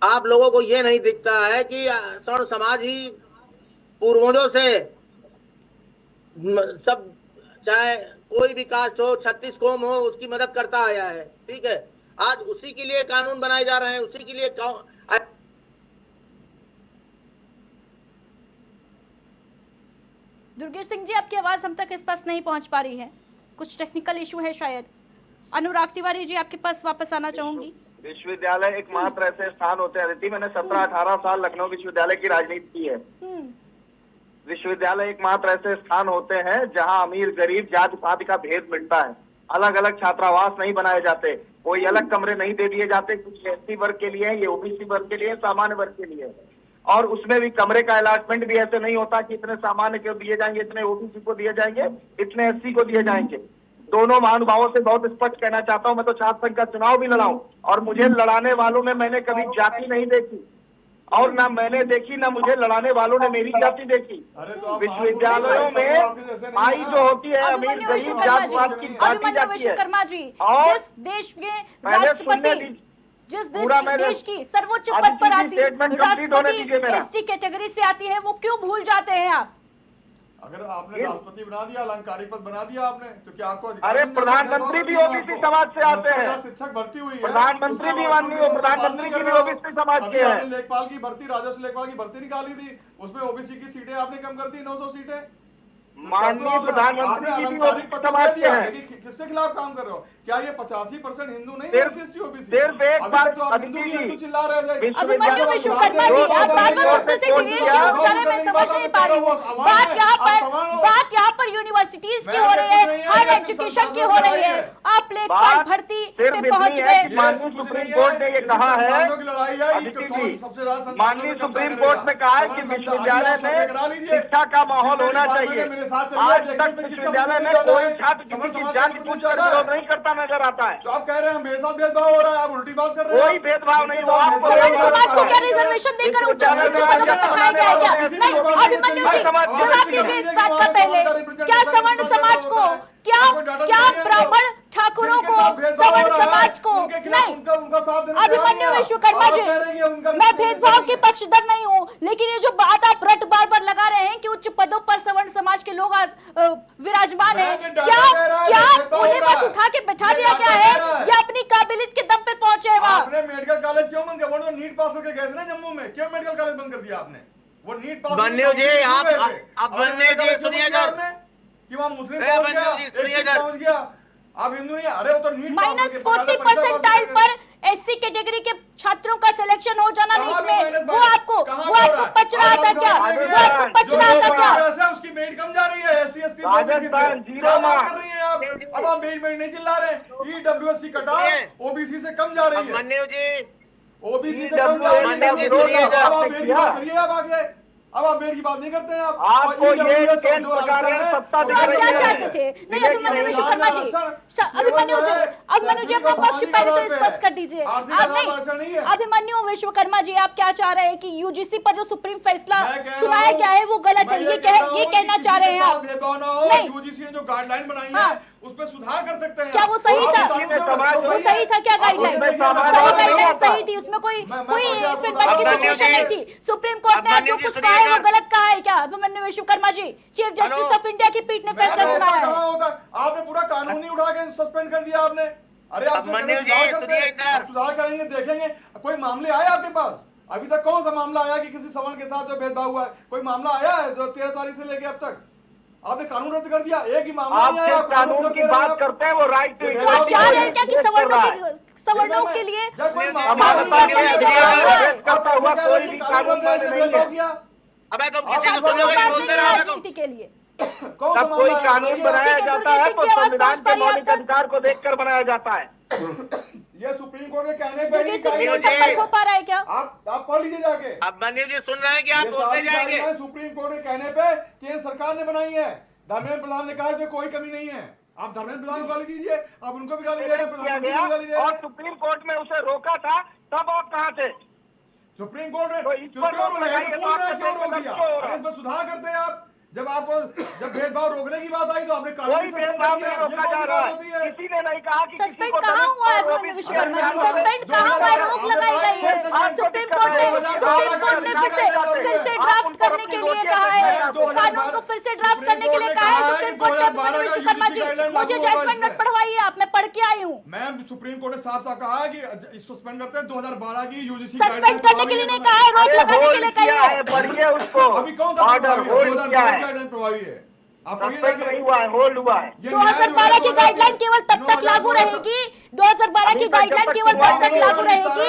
आप लोगों को ये नहीं दिखता है कि सर्व समाज ही पूर्वजों से सब, चाहे कोई भी कास्ट हो, 36 कौम हो, उसकी मदद करता आया है। ठीक है, आज उसी के लिए कानून बनाए जा रहे हैं, उसी के लिए दुर्गेश सिंह जी, आपकी आवाज हम तक स्पष्ट नहीं पहुंच पा रही है, कुछ टेक्निकल इशू है शायद। अनुराग तिवारी जी, आपके पास वापस आना चाहूंगी। विश्वविद्यालय एकमात्र ऐसे स्थान होते हैं, अदिति, मैंने 17-18 साल लखनऊ विश्वविद्यालय की राजनीति की है। विश्वविद्यालय एकमात्र ऐसे स्थान होते हैं जहां अमीर गरीब जाति पाति का भेद मिटता है। अलग अलग छात्रावास नहीं बनाए जाते, कोई अलग कमरे नहीं दे दिए जाते, कुछ एससी वर्ग के लिए, ये ओबीसी वर्ग के लिए, सामान्य वर्ग के लिए। और उसमें भी कमरे का अलॉटमेंट भी ऐसे नहीं होता कि इतने सामान्य को दिए जाएंगे, इतने ओबीसी को दिए जाएंगे, इतने एससी को दिए जाएंगे। दोनों महानुभावों से बहुत स्पष्ट कहना चाहता हूं, मैं तो छात्र संघ का चुनाव भी लड़ाऊं, और मुझे लड़ाने वालों में मैंने कभी जाति नहीं देखी, और ना मैंने देखी, ना मुझे लड़ाने वालों ने मेरी जाति देखी। विश्वविद्यालयों में आई जो होती है अमीर गरीब जात पात की बांटी अभिमन्यु जाती है। विश्वकर्मा जी, और जिस देश के पहले सुनने राष्ट्रपति, दीजिए, जिस पूरा देश की सर्वोच्च अदिति पद पर जी, आसीन statement complete होने दीजिए मेरा। राष्ट्रपति ST कैटेगरी से आती है, वो क्यों भूल जाते हैं आप? अगर आपने राष्ट्रपति बना दिया, अलंकारिक पद बना दिया आपने, तो क्या आपको अधिकार अरे नहीं है? प्रधानमंत्री भी ओबीसी समाज से आते हैं। शिक्षक भर्ती हुई है, प्रधानमंत्री भी माननीय हो, प्रधानमंत्री की भी ओबीसी समाज अभी के हैं। आपने लेखपाल की भर्ती, राजस्व लेखपाल की भर्ती निकाली थी, उसमें ओबीसी की सीटें आपने कम कर दी, 900 सीटें। माननीय प्रधानमंत्री की भी ओबीसी समाज के हैं। किसके खिलाफ काम कर रहे हो? क्या ये 85% हिंदू नहीं है? सिर्फ एक बात अदिति जी चिल्ला रहे थे। अभिमन्यु विश्वकर्मा जी, आप बार बार मुद्दे से डिवीट क्यों हो जा रहे हैं, मैं समझ नहीं पा रही हूँ। बात यहाँ पर यूनिवर्सिटीज की हो रही है, हायर एजुकेशन की हो रही है, आप लेखपाल भर्ती पे पहुंच गए। माननीय सुप्रीम कोर्ट ने ये कहा है, अदिति जी, माननीय सुप्रीम कोर्ट ने कहा है कि विश्वविद्यालय में शिक्षा का माहौल होना चाहिए। आज तक विश्वविद्यालय में कोई छात्र किसी की जाति पूछकर विरोध नहीं करता नजर आता है। तो आप कह रहे हैं मेरे साथ भेदभाव हो रहा है, आप उल्टी बात कर रहे हैं। कोई भेदभाव नहीं हुआ। सवर्ण समाज को क्या रिजर्वेशन देकर उच्च पदों पर बिठाया गया है क्या? नहीं, अभिमन्यु जी, जवाब दीजिए इस बात का पहले, क्या सवर्ण समाज को, क्या ब्राह्मण ठाकुरों को, सवर्ण समाज को नहीं? अभिमन्यु विश्वकर्मा जी, मैं भेदभाव के पक्षधर नहीं हूँ, लेकिन ये जो बात आप रट बार बार लगा रहे हैं कि उच्च पदों पदों पर सवर्ण समाज के लोग आज विराजमान हैं, मैं क्या क्या उन्हें बस उठा के बैठा दिया गया है या अपनी काबिलियत के दम पे पहुंचे हैं वहां? आपने मेडिकल कॉलेज क्यों बंद किया? वो तो नीट पास करके गए थे ना जम्मू में, क्यों मेडिकल कॉलेज बंद कर दिया आपने? वो नीट पास बन्ने जी आप बन्ने जी सुनिएगा, कि वहाँ मुस्लिम पहुंच गया, आप हिंदू नहीं। अरे वो तो नीट -40% पर एससी कैटेगरी के छात्रों का सिलेक्शन हो जाना नीट में, वो आपको पच रहा था क्या? वो आपको पच रहा था क्या? उसकी मेरिट कम जा रही है एससी एसटी से, क्या बात कर रही है आप? अब आप मेरिट नहीं चिल्ला रहे। ईडब्ल्यूएससी कट ओबीसी से कम जा रही है, मन्ने जी ओबीसी से कम जा रही है। अब आप मेरिट की बात करिए, अब आगे अब आप मेरिट की बात नहीं करते हैं आप। आपको ये केंद्र सरकार ने सत्ता तो आप क्या चाहते थे? नहीं, अभिमन्यु विश्वकर्मा जी, अभिमन्यु जी अपना पक्ष पहले तो स्पष्ट कर दीजिए। आप नहीं, अभिमन्यु विश्वकर्मा जी, आप क्या चाह रहे हैं कि यूजीसी पर जो सुप्रीम फैसला सुनाया गया है वो गलत है, ये कहना चाह रहे हैं आप? नहीं, यूजीसी ने जो गाइडलाइन बनाई है उसमें सुधार कर सकते हैं। क्या वो सही था? वो सही था क्या गाइडलाइन? गाइडलाइन सही थी, उसमें कोई फिर की सिचुएशन नहीं थी। सुप्रीम कोर्ट ने जो कुछ कहा है वो गलत कहा है क्या Abhimanyu Vishwakarma ji? Chief justice of India की पीठ ने फैसला सुनाया है। आपने पूरा कानून ही उठा के सस्पेंड कर दिया आपने। अरे आप सुधार करेंगे, देखेंगे। कोई मामले आए आपके पास? अभी तक कौन सा मामला आया कि किसी सवर्ण के साथ जो भेदभाव हुआ है? कोई मामला आया है जो 13 तारीख से लेके अब तक? आपने कानून रद्द कर दिया, एक ही मामला नहीं आया। कानून की बात करते हैं, वो राइट टू आप चाह रहे हैं क्या कि सवर्णों के लिए अबे तुम किसी को सुनोगे नहीं, बोलते रहो राजनीति के लिए जब कोई कानून बनाया जाता है तो संविधान के मौलिक अधिकार को देखकर बनाया जाता है। ये सुप्रीम कोर्ट के कहने पे ही संपर्क हो पा रहा है क्या? आप पढ़ लीजिए जाके। अब मन्ने जी सुन रहे हैं कि आप बोलते जाएंगे। सुप्रीम कोर्ट के कहने पे केंद्र सरकार ने बनाई है। धर्मेंद्र प्रधान ने कहा कि कोई कमी नहीं है। आप धर्मेंद्र प्रधान को गाली दीजिए, आप उनको भी गाली दे रहे हैं। और सुप्रीम कोर्ट में उसे रोका था, तब आप कहाँ थे? सुप्रीम कोर्ट ने इसमें सुधार करते हैं आप। जब भेदभाव रोकने की बात आई तो आपने कोई भेदभाव नहीं रोका जा रहा है। किसी ने नहीं कहा कि सस्पेंड कहाँ हुआ है अभिमन्यु विश्वकर्मा जी? सस्पेंड कहाँ हुआ है? रोक लगाई गई है। सुप्रीम कोर्ट ने फिर से ड्राफ्ट करने के लिए कहा है, कानून को फिर से ड्राफ्ट करने के लिए कहा है सुप्रीम कोर्ट ने। अभिमन्यु विश्वकर्मा जी, मुझे जजमेंट मत पढ़वाइए आप, मैं पढ़ के आई हूँ। मैम, सुप्रीम कोर्ट ने साफ साफ कहा है कि सस्पेंड करते हैं। 2012 की यूजीसी सस्पेंड करने के लिए नहीं कहा है, रोक लगाने के लिए कहा है। पढ़िए उसको। अभी कौन सा ऑर्डर होल्ड किया है? प्रभावी है, आप नहीं हुआ है, होल्ड हुआ है। 2012 की गाइडलाइन केवल तब तक लागू रहेगी, 2012 की गाइडलाइन केवल तब तक लागू रहेगी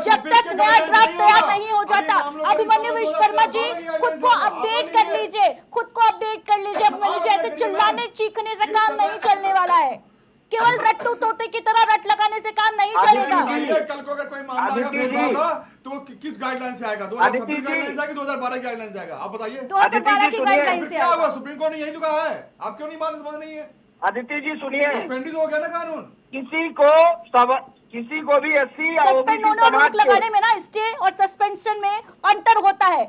जब तक नया ड्राफ्ट तैयार नहीं हो जाता। अभिमन्यु विश्वकर्मा जी, खुद को अपडेट कर लीजिए, खुद को अपडेट कर लीजिए अभिमन्यु जी। ऐसे चिल्लाने चीखने से काम नहीं चलने वाला है, केवल रट्टू तोते की तरह रट लगाने से काम नहीं चलेगा। कल को अगर कोई मामला आएगा तो किस गाइडलाइन से आएगा? 2026 गाइडलाइन से आएगा, 2012 की गाइडलाइन से आएगा? आप बताइए। 2012 की गाइडलाइन से क्या हुआ? सुप्रीम कोर्ट ने यही तो कहा है, आप क्यों नहीं समझ नहीं है? अदिति जी सुनिए, सस्पेंड हो गया ना कानून। किसी को भी एससी या सस्पेंड होने और रोक लगाने में ना स्टे और सस्पेंशन में अंतर होता है।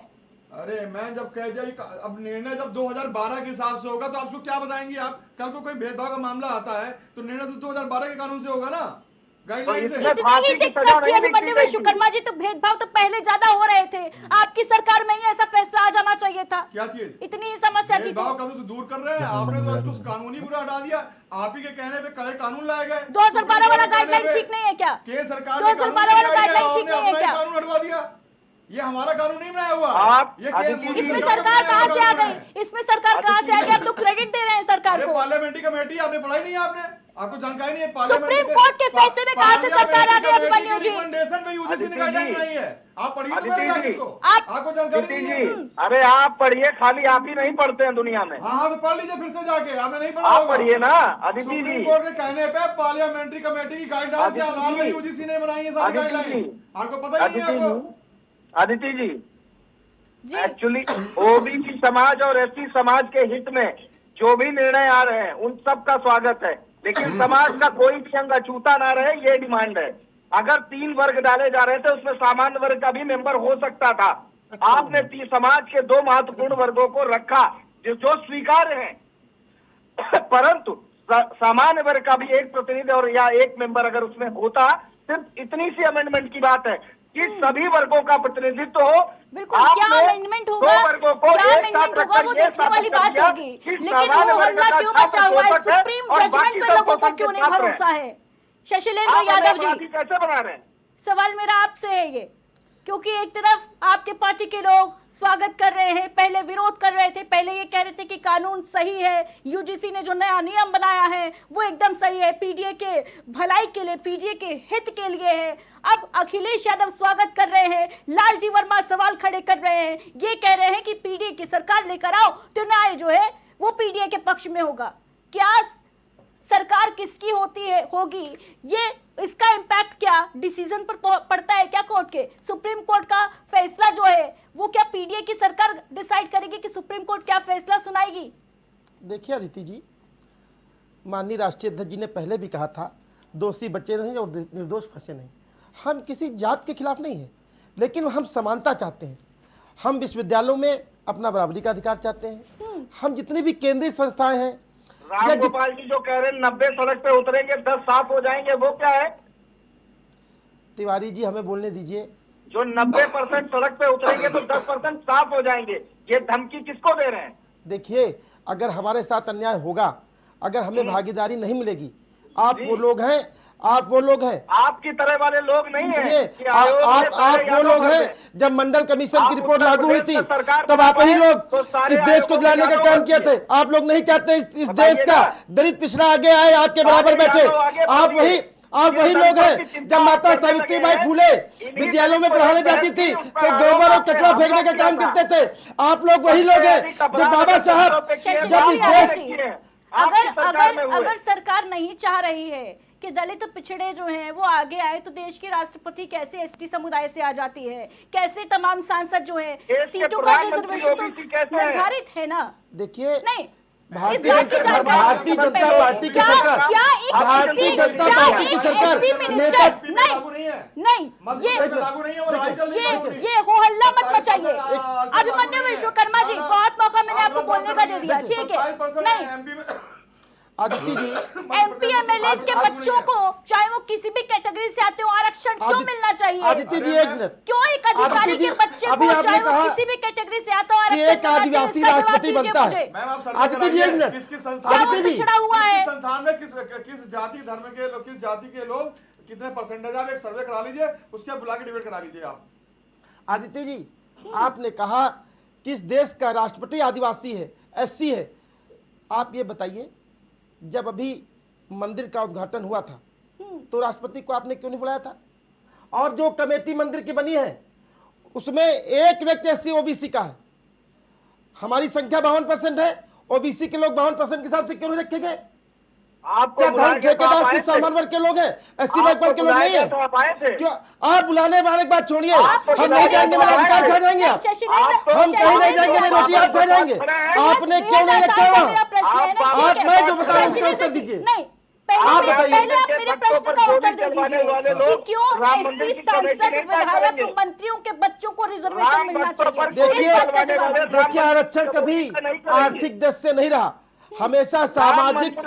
अरे मैं जब कह दिया, अब निर्णय जब 2012 के हिसाब से होगा तो आपको क्या बताएंगे आप? कल को कोई भेदभाव का मामला आता है तो निर्णय तो 2012 के कानून से होगा ना, गाइडलाइन से। इतनी ही दिक्कत थी अभिमन्यु विश्वकर्मा जी, तो भेदभाव तो पहले ज्यादा हो रहे थे, आपकी सरकार में ही ऐसा फैसला आ जाना चाहिए था। क्या चीज? इतनी ही समस्या थी। भेदभाव का तो दूर कर रहे हैं आपने, तो उसको कानूनी पूरा हटा दिया। आप ही के कहने पे कड़े कानून लाए गए। 2012 वाला गाइडलाइन ठीक नहीं है क्या? केंद्र सरकार 2012 वाला गाइडलाइन ठीक नहीं है क्या? कानून हटवा दिया। ये हमारा कानून नहीं बनाया हुआ। इसमें सरकार कहाँ से आ गई? इसमें सरकार कहाँ से आ गई? आप तो क्रेडिट दे रहे हैं सरकार को। पार्लियामेंट्री कमेटी आपने पढ़ाई नहीं है, आपको जानकारी नहीं है? सुप्रीम कोर्ट के फैसले में कहाँ से सरकार आ गई अभिमन्यु जी? रिकमेंडेशन में यूजीसी ने गाइडलाइन बनाई है, आप पढ़िए। आपको जानकारी नहीं है? अरे आप पढ़िए, खाली आप ही नहीं पढ़ते हैं दुनिया में। हाँ तो पढ़ लीजिए फिर से जाके, आपने नहीं पढ़ा। आप पढ़िए ना अदिति जी। सुप्रीम कोर्ट के कहने पे पार्लियामेंट्री कमेटी की गाइडलाइन के आधार पर यूजीसी ने बनाई है सारी गाइडलाइन, आपको पता ही नहीं है? अदिति जी, एक्चुअली ओबीसी समाज और एससी समाज के हित में जो भी निर्णय आ रहे हैं उन सब का स्वागत है, लेकिन समाज का कोई भी अंग अछूता ना रहे, ये डिमांड है। अगर 3 वर्ग डाले जा रहे थे उसमें सामान्य वर्ग का भी मेंबर हो सकता था। आपने समाज के 2 महत्वपूर्ण वर्गों को रखा जो स्वीकार्य है, परंतु सामान्य वर्ग का भी एक प्रतिनिधि और या एक मेंबर अगर उसमें होता, सिर्फ इतनी सी अमेंडमेंट की बात है कि सभी वर्गों का प्रतिनिधित्व हो। बिल्कुल, क्या आपने अमेंडमेंट होगा, दो वर्गों को क्या एक अमेंडमेंट साथ होगा वो रखकर ये देखने वाली साबित कर बात दिया होगी, कि लेकिन सामान्य वो वर्ग हल्ला का क्यों छात्र मचा हुआ है? शोषक है सुप्रीम और जजमेंट बाकी पे सब लोगों को शोषण क्यों के नहीं पात्र हैं। भरोसा है? शशिलेंद्र आप यादव जी, अपराधी कैसे बना रहे हैं? सवाल मेरा आपसे है ये, क्योंकि एक तरफ आपके पार्टी के लोग स्वागत कर रहे हैं, पहले विरोध कर रहे थे, पहले ये कह रहे थे कि कानून सही है, यूजीसी ने जो नया नियम बनाया है वो एकदम सही है, पीडीए के भलाई के लिए, पीडीए के हित के लिए है। अब अखिलेश यादव स्वागत कर रहे हैं, लालजी वर्मा सवाल खड़े कर रहे हैं, ये कह रहे हैं कि पीडीए की सरकार लेकर आओ तो न्याय जो है वो पीडीए के पक्ष में होगा। क्या सरकार किसकी होगी, ये इसका इम्पैक्ट क्या डिसीजन पर पड़ता है क्या कोर्ट के? सुप्रीम कोर्ट का फैसला जो है वो क्या पीडीए की सरकार डिसाइड करेगी कि सुप्रीम कोर्ट क्या फैसला सुनाएगी? देखिए अदिति जी, माननीय राष्ट्रीय अध्यक्ष जी ने पहले भी कहा था, दोषी बचे नहीं और निर्दोष फंसे नहीं। हम किसी जात के खिलाफ नहीं है, लेकिन हम समानता चाहते हैं। हम विश्वविद्यालयों में अपना बराबरी का अधिकार चाहते हैं। हम जितनी भी केंद्रीय संस्थाएं हैं, राम गोपाल जी जो कह रहे हैं 90 सड़क पे उतरेंगे 10 साफ हो जाएंगे, वो क्या है? तिवारी जी हमें बोलने दीजिए। जो 90% सड़क पे उतरेंगे तो 10% साफ हो जाएंगे, ये धमकी किसको दे रहे हैं? देखिए, अगर हमारे साथ अन्याय होगा, अगर हमें भागीदारी नहीं मिलेगी, आप वो लोग हैं, आपकी तरह वाले लोग नहीं सुनिए, हैं कि आयोग ने आप सारे वो लोग यादव हैं। कर दे। जब मंडल कमीशन की आप रिपोर्ट उत्तर लागू हुई प्रदेश थी में सरकार तब आप ही बनाए, लोग तो सारे इस देश को आयोगों जलाने का यादव काम कर किए दिए। थे। आप लोग नहीं चाहते इस बताइए देश का ना। दलित पिछड़ा आगे आए, आपके बराबर सारे बैठे। यादव आगे आप बढ़ गए। वही लोग हैं। जब माता सावित्रीबाई फूले विद्यालयों में पढ़ाने जाती थी तो गोबर और कचरा फेंकने का काम करते थे। आप लोग वही लोग हैं जो बाबा साहब जब इस देश अगर सरकार नहीं चाह रही है कि दलित पिछड़े जो हैं वो आगे आए, तो देश के राष्ट्रपति कैसे एसटी समुदाय से आ जाती है? कैसे तमाम सांसद जो है सीटों का रिजर्वेशन तो निर्धारित है ना? देखिए, नहीं, भारतीय जनता पार्टी की सरकार, भारतीय जनता पार्टी की सरकार नेता ये हो हल्ला मत मचाइए। अभिमन्यु विश्वकर्मा जी, बहुत मौका मैंने आपको बोलने का दे दिया, ठीक है? नहीं, आदित्य जी, एमपी एमएलए के बच्चों को, चाहे वो किसी भी कैटेगरी से आते हो, आरक्षण क्यों मिलना चाहिए? आदित्य जी एक मिनट, क्यों एक अधिकारी के बच्चे अभी को, आपने चाहे वो कहा किसी भी कैटेगरी से आता हो, कि आरक्षण एक आदिवासी राष्ट्रपति बनता है। आदित्य जी एक मिनट, आदित्य जी पिछड़ा हुआ है? संस्थान में किस जाति धर्म के लोग, किस जाति के लोग कितने परसेंटेज, आप एक सर्वे करा लीजिए, उसके बुला के डिबेट करा लीजिए आप। आदित्य जी, आपने कहा किस देश का राष्ट्रपति आदिवासी है, एससी है। आप ये बताइए, जब अभी मंदिर का उद्घाटन हुआ था तो राष्ट्रपति को आपने क्यों नहीं बुलाया था? और जो कमेटी मंदिर की बनी है उसमें एक व्यक्ति एससी ओबीसी का है। हमारी संख्या 52% है, ओबीसी के लोग 52% के हिसाब से क्यों नहीं रखे गए? क्या धर्म ठेकेदार सिर्फ सामान्य वर्ग के लोग हैं, एससी वर्ग के लोग नहीं है? क्यों आप बुलाने वाले की बात छोड़िए, हम नहीं जाएंगे, मेरा अधिकार खा जाएंगे आप। हम कहीं नहीं जाएंगे, मेरी रोटी आप खा जाएंगे। आपने क्यों नहीं रखा हुआ? आप, मैं जो बता रहा हूँ उसका उत्तर दीजिए। आप बताइए, पहले आप मेरे प्रश्न का उत्तर दे दीजिए कि क्यों एससी सांसद, विधायक, मंत्रियों के बच्चों को रिजर्वेशन मिलना चाहिए? देखिए, आरक्षण कभी आर्थिक दृष्टि से नहीं रहा, हमेशा सामाजिक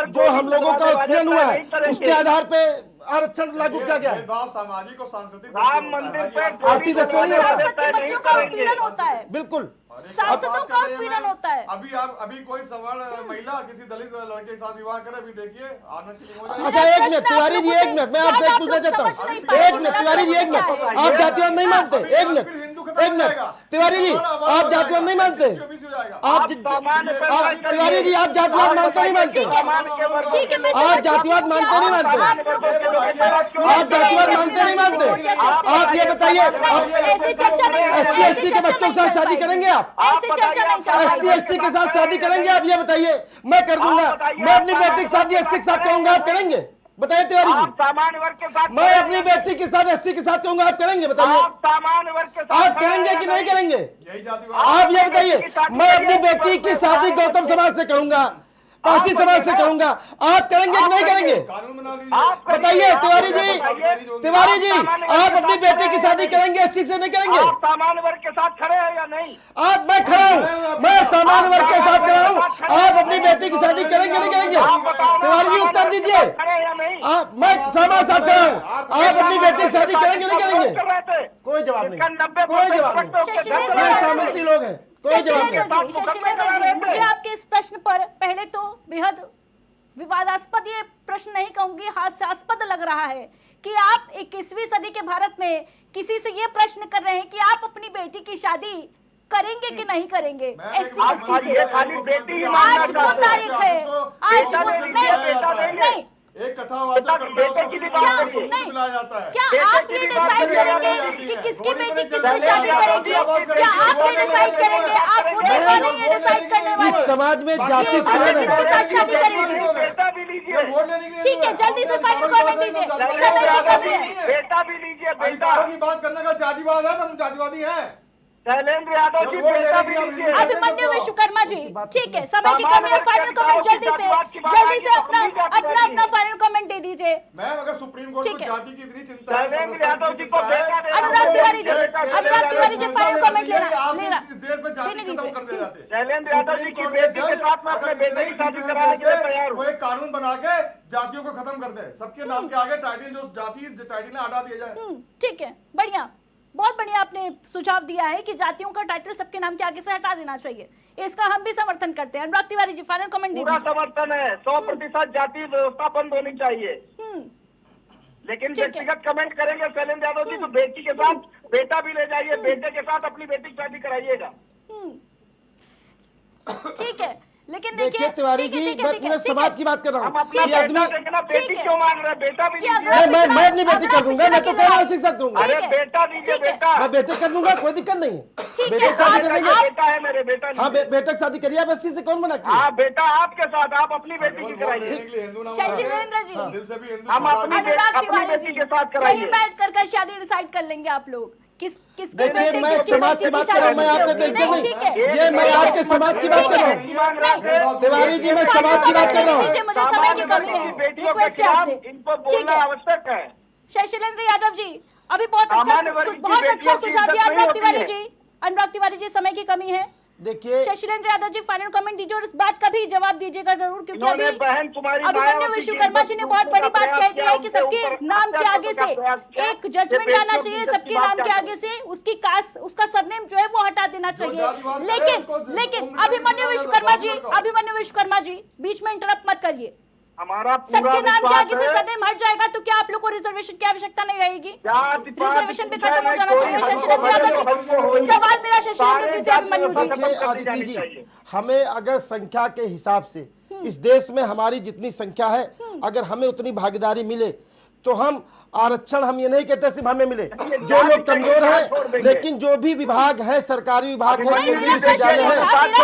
जो हम लोगों का उत्पीड़न हुआ है उसके आधार पे आरक्षण लागू किया गया है। सामाजिक और सांस्कृतिक राम मंदिर पे आर्थिक दृष्टि नहीं होता। सांसद के बच्चों का उत्पीड़न होता है, बिल्कुल सांसदों का उत्पीड़न होता है। अभी कोई सवर्ण महिला किसी दलित लड़के के साथ विवाह करे, अभी देखिए आनंद की हो जाएगी। अच्छा, एक मिनट तिवारी जी, एक मिनट, मैं आपसे एक पूछना चाहता हूँ। एक मिनट तिवारी जी, एक मिनट, आप जातिवाद नहीं मानते? एक मिनट तिवारी जी, आप जातिवाद नहीं मानते? आप तिवारी जी, आप जातिवाद मानते नहीं मानते? आप जातिवाद मानते नहीं मानते? आप जातिवाद मानते नहीं मानते? आप ये बताइए, एससी एसटी के बच्चों के साथ शादी करेंगे आप? एससी एसटी के साथ शादी करेंगे आप? ये बताइए। मैं कर दूंगा, मैं अपनी बेटी की शादी एससी के साथ करूंगा, आप करेंगे? बताइए तिवारी जी। सामान्य वर्ग के साथ मैं अपनी बेटी के साथ एससी के साथ करूंगा, आप करेंगे? बताइए, सामान्य वर्ग के साथ आप करेंगे कि नहीं करेंगे? यही जातिवाद। आप ये बताइए, मैं अपनी बेटी की शादी गौतम समाज से करूंगा, पारसी समाज से करूंगा, आप करेंगे कि नहीं करेंगे? कानून बना दीजिए। बताइए तिवारी जी, तिवारी जी, आप अपनी बेटी की शादी करेंगे, एससी से नहीं करेंगे? आप सामान्य वर्ग के साथ खड़े हैं या नहीं? आप, मैं खड़ा हूँ, मैं सामान्य वर्ग के साथ खड़ा हूँ। आप अपनी बेटी की शादी करेंगे नहीं करेंगे? तिवारी जी उत्तर दीजिए। आप, मैं समाज साथ खड़ा हूँ, आप अपनी बेटी की शादी करेंगे नहीं करेंगे? कोई जवाब नहीं, कोई जवाब नहीं। ये सामंती लोग हैं, कोई जवाब नहीं। शशिलेंद्र जी, मुझे आपके इस प्रश्न पर पहले तो बेहद विवादास्पद, ये प्रश्न नहीं कहूंगी, हास्यास्पद लग रहा है कि आप 21वीं सदी के भारत में किसी से ये प्रश्न कर रहे हैं कि आप अपनी बेटी की शादी करेंगे कि नहीं करेंगे SC ST से। आज वो तारीख है, आज वो नहीं, एक कथावाचक बुलाया जाता है। क्या आप ये डिसाइड करेंगे कि किसकी बेटी किससे शादी करेगी? क्या आप ये डिसाइड करेंगे? आप खुद नहीं ये डिसाइड करने वाले। इस समाज में जाति पूर्ण है। किसके साथ शादी करेंगे? ठीक है, जल्दी से फाइनल कमेंट दीजिए, समय की कमी है। बेटा भी लीजिए, अधिकारों की बात करने का जातिवाद है, हम जातिवादी हैं। शैलेंद्र यादव जी, बेटा भी लीजिए। अभिमन्यु विश्वकर्मा जी, ठीक है, समय की कमी है, फाइनल कमेंट जल्दी से अपना फाइनल कमेंट दे दीजिए। मैम, अगर सुप्रीम कोर्ट को जाति की इतनी चिंता है, शैलेंद्र यादव जी को बेटा देना, अनुराग तिवारी जी फाइनल कमेंट लेना इस देश में जाति देने खत्म कर दिए जाते हैं। शैलेंद्र यादव जी की बेटी के साथ मैं अपने बेटे की शादी कराने के लिए तैयार हूँ। वो एक कानून बना के जातियों को खत्म कर दे, सबके नाम के आगे टाइटल, जो जाति टाइटल हटा दिया जाए। ठीक है, बढ़िया, बहुत बढ़िया आपने सुझाव दिया है कि जातियों का टाइटल सबके नाम के आगे से हटा देना चाहिए। इसका हम भी समर्थन करते हैं। अनुराग तिवारी जी फाइनल कमेंट पूरा दीजिए। समर्थन है, 100% जाति व्यवस्था बंद होनी चाहिए। लेकिन व्यक्तिगत कमेंट करेंगे शैलेंद्र यादव जी तो बेटी के साथ बेटा भी ले जाइए, बेटे के साथ अपनी बेटी की शादी कराइएगा। ठीक है, लेकिन देखिए तिवारी जी, मैं पूरे समाज की बात कर रहा हूँ। ये आदमी, बेटी क्यों मांग रहे हैं? बेटा भी मैं अपनी बेटी कर दूंगा, मैं तो कह रहा हूँ शिक्षा दूंगा। अरे बेटा दीजिए, बेटा। मैं बेटे कर दूंगा, कोई दिक्कत नहीं है। ठीक बेटे है, की शादी कर देंगे। बेटा है मेरे, बेटा हाँ, बेटे की शादी करिए, बस से कौन मना किया? हाँ, बेटा आपके साथ, आप अपनी बेटी की कराइए। शशिलेंद्र जी, दिल से भी हिंदू हम अपनी अनुराग अपनी तिवारी बेटी जी, के साथ कहीं कराइए। बैठ कर शादी डिसाइड कर लेंगे आप लोग। किसके देखिए, बेटे मैं किसकी समाज बेटी की बात की कर रहा हूँ, मैं शादी आप पे होगी। एकदम ठीक है, नहीं, ये मैं आपके समाज की बात कर रहा हूँ। तिवारी जी, मैं समाज की बात कर रहा हूँ। मुझे समय की कमी है, बेटियों के रिक्वेस्ट है खिलाफ आपसे। इनको ठीक बोलना है, आवश्यक है। शशिलेंद्र यादव जी, अभी बहुत सामान्य वर्ग की अच्छा बेटियों की सुझाव दिया इज्जत नहीं अनुराग होती तिवारी है। जी। अनुराग तिवारी जी, समय की कमी है। देखिए, शशिलेंद्र यादव जी फाइनल कमेंट दीजिए और इस बात का भी जवाब दीजिएगा जरूर, क्योंकि इन्होंने अभी बहन तुम्हारी अभिमन्यु मायावती विश्वकर्मा की जी ने इज्जत बहुत बड़ी लूटने का बात कह प्रयास दी किया, है कि उनके सबके ऊपर नाम के आगे से अत्याचार का प्रयास किया। एक जजमेंट ये आना बेटियों की चाहिए, इज्जत सबके की बात नाम के क्या आगे से उसकी कास्ट, उसका सरनेम जो है वो हटा देना चाहिए। लेकिन अभिमन्यु विश्वकर्मा जी बीच में इंटरप्ट मत करिए। हमारा पूरा सबके नाम के आगे से विश्वास है। सरनेम हट जाएगा तो क्या आप लोग को रिजर्वेशन की आवश्यकता नहीं रहेगी? जाति पात रिजर्वेशन पे पूछा खत्म हो नहीं, जाना कोई चाहिए। हमको शशिलेंद्र बड़े यादव हमको होई। जी, सवाल मेरा शशिलेंद्र जी से अभिमन्यु जी। देखिए आदित्य जी, हमें अगर संख्या के हिसाब से इस देश में हमारी जितनी संख्या है, अगर हमें उतनी भागीदारी मिले तो हम आरक्षण, हम ये नहीं कहते सिर्फ हमें मिले, जो लोग कमजोर हैं, लेकिन जो भी विभाग है, सरकारी विभाग है, केंद्रीय विश्वविद्यालय है,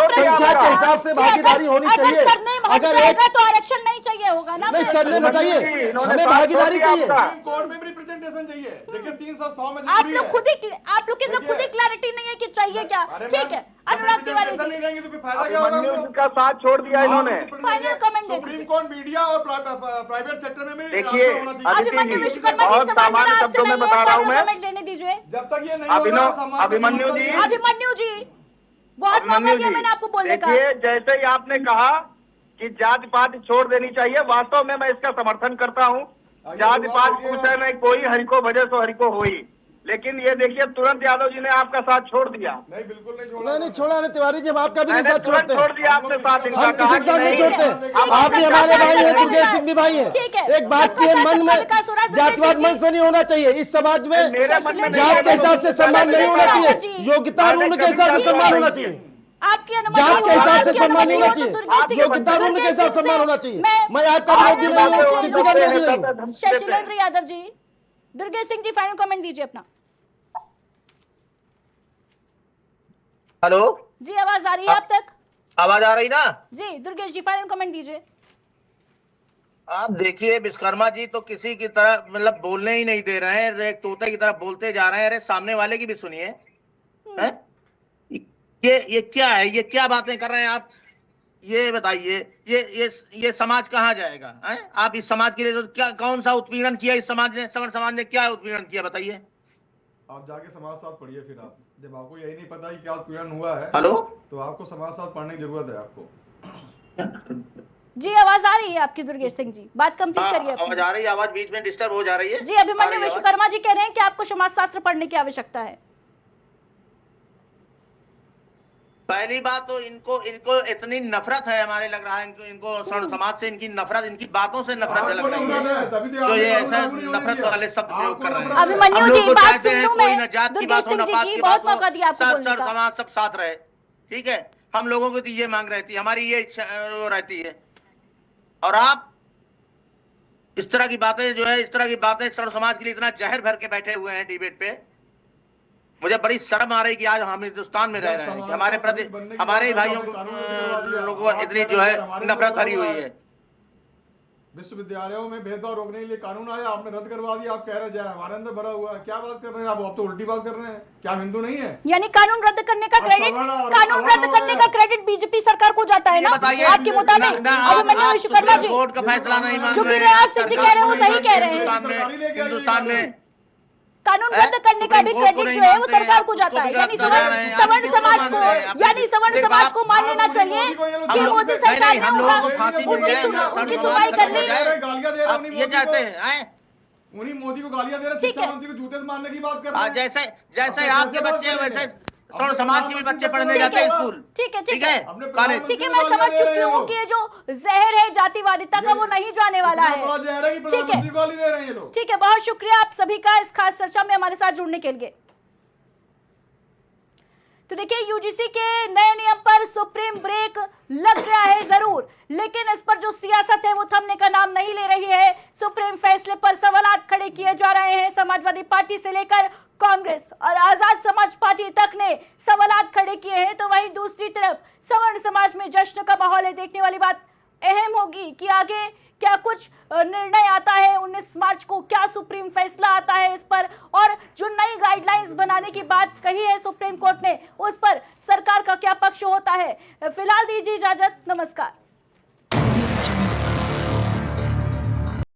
संख्या के हिसाब से भागीदारी होनी चाहिए। अगर एक तो आरक्षण नहीं चाहिए होगा ना, नहीं, सरनेम हटाइए, हमें भागीदारी चाहिए। कोर्ट में भी रिप्रेजेंटेशन चाहिए। देखिए 3 संस्थाओं में आप लोग खुद ही, आप लोग के अंदर खुद ही क्लैरिटी नहीं है कि चाहिए क्या। ठीक है, अनुराग तिवारी जी नहीं देंगे तो फिर फायदा क्या होगा? अभिमन्यु का साथ छोड़ दिया इन्होंने। फाइनल कमेंट दे सुप्रीम दीजिए। कोर्ट, मीडिया और प्राइवेट सेक्टर में भी देखिए, होना चाहिए। अभिमन्यु विश्वकर्मा जी, बहुत सवाल मेरा सामान्य आपसे शब्दों में नहीं है, बता रहा हूं फाइनल मैं। कमेंट लेने दीजिए। जब तक ये नहीं होगा, अभिमन्यु जी, अभिमन्यु जी, बहुत मौका दिया मैंने आपको बोलने का। देखिए, जैसे ही आपने कहा कि जाति पात छोड़ देनी चाहिए, वास्तव में मैं इसका समर्थन करता हूँ। जाति पात पूछे नहीं कोई, हरिको भजे सो हरिको होई। लेकिन ये देखिए, तुरंत यादव जी ने आपका साथ छोड़ दिया। नहीं, बिल्कुल नहीं छोड़ा। नहीं छोड़ा नहीं तिवारी जी, हम आपका भी नहीं मैंने साथ तुरंत छोड़ते छोड़ हैं। दिया आपने साथ इनका। हम किसी के साथ नहीं छोड़ते, अब आप भी हमारे भाई हैं, दुर्गेश सिंह भी भाई ठीक हैं। है। एक बात की है, मन में जातिवाद मन से नहीं होना चाहिए। इस समाज में मेरे मन में जात के हिसाब से सम्मान नहीं होना चाहिए, योग्यता और उम्र के हिसाब से सम्मान होना चाहिए। आपकी अनुमति जात के हो, हिसाब से आपकी सम्मान नहीं अनुमति होना हो तो चाहिए, दुर्गेश सिंह- योग्यता और उम्र के हिसाब से सम्मान होना चाहिए। मैं आपका आपकी विरोधी नहीं हूँ, बात किसी का विरोधी नहीं हूँ। शशिलेंद्र यादव जी, दुर्गेश सिंह जी फाइनल कमेंट दीजिए अपना। हेलो, जी आवाज आ रही है आप तक? आवाज आ रही ना? जी दुर्गेश जी फाइनल कमेंट दीजिए। आप देखिए, विश्वकर्मा जी तो किसी की तरह मतलब बोलने ही नहीं दे रहे हैं, एक तोते की तरह बोलते जा रहे हैं। अरे सामने वाले की भी सुनिए। हैं? ये क्या है? ये क्या बातें कर रहे हैं आप? ये बताइए, ये समाज कहाँ जाएगा? हैं? आप इस समाज के लिए तो क्या, कौन सा उत्पीड़न किया इस समाज ने? समर समाज ने क्या उत्पीड़न किया बताइए? आप जाके समाज साथ पढ़िए। फिर आप, जब आपको यही नहीं पता कि क्या उत्पीड़न हुआ है, हेलो, तो आपको समाज साथ पढ़ने की जरूरत है आपको। जी आवाज आ रही है आपकी दुर्गेश सिंह जी, बात कंप्लीट हाँ, करिए अपनी। आवाज आ रही है, आवाज बीच में डिस्टर्ब हो जा रही है। जी अभिमन्यु विश्वकर्मा जी कह रहे हैं कि आपको समाजशास्त्र पढ़ने की आवश्यकता है। पहली बात तो इनको इतनी नफरत है, हमारे लग रहा है इनको स्वर्ण समाज से इनकी नफरत, इनकी बातों से नफरत झलक रही है, जो ये ऐसा नफरत वाले शब्द प्रयोग कर रहे हैं। अभिमन्यु हम जी लोग तो बात चाहते सुन हैं लूं कोई मैं, न जात की बात हो, न पात की बहुत बात हो, मौका दिया आपको बोलने का। समाज सब साथ रहे, ठीक है। हम लोगों को तो ये मांग रहती है, हमारी ये इच्छा वो रहती है। और आप इस तरह की बातें जो है, इस तरह की बातें स्वर्ण समाज के लिए इतना जहर भर के बैठे हुए हैं डिबेट पे। मुझे बड़ी शर्म आ रही कि आज हम हिंदुस्तान में रह रहे हैं कि हमारे प्रति, हमारे ही भाइयों को लोगों को इतनी जो है नफरत भरी हुई है। विश्वविद्यालयों में भेदभाव रोकने के लिए कानून आया, आपने रद्द करवा दिया। आप कह रहे हैं हमारे अंदर भरा हुआ है, क्या बात कर रहे हैं आप तो उल्टी बात कर रहे हैं। क्या हम हिंदू नहीं है? यानी कानून रद्द करने का क्रेडिट बीजेपी सरकार को जाता है ना आपके मुताबिक? अभिमन्यु विश्वकर्मा जी कोर्ट का फैसला नहीं मान जो रहे कि रियाज सिंह जी कह रहे हैं वो सही कह रहे हैं। हिंदुस्तान में कानून रद्द करने का भी क्रेडिट जो है वो सरकार को जाता है। यानी सवर्ण समाज को मान लेना चाहिए कि मोदी सरकार ने उनकी सुनवाई कर ली। ये चाहते हैं उन्हीं मोदी को गालियां दे रहे, शिक्षा मंत्री को जूते से मारने की बात कर रहे हैं। जैसे आपके बच्चे हैं वैसे स्वर्ण समाज के भी बच्चे पढ़ने जाते हैं स्कूल, ठीक है कॉलेज। ठीक है, मैं समझ चुकी हूँ कि ये जो जहर है जातिवादिता का वो नहीं जाने वाला है। ठीक है, बहुत शुक्रिया आप सभी का इस खास चर्चा में हमारे साथ जुड़ने के लिए। तो देखिए यूजीसी के नए नियम पर सुप्रीम ब्रेक लग गया है जरूर, लेकिन इस पर जो सियासत है वो थमने का नाम नहीं ले रही है। सुप्रीम फैसले पर सवालात खड़े किए जा रहे हैं। समाजवादी पार्टी से लेकर कांग्रेस और आजाद समाज पार्टी तक ने सवालात खड़े किए हैं, तो वहीं दूसरी तरफ सवर्ण समाज में जश्न का माहौल है। देखने वाली बात अहम होगी कि आगे क्या कुछ निर्णय आता है 19 मार्च को, क्या सुप्रीम फैसला आता है इस पर, और जो नई गाइडलाइंस बनाने की बात कही है सुप्रीम कोर्ट ने उस पर सरकार का क्या पक्ष होता है। फिलहाल दीजिए इजाजत, नमस्कार।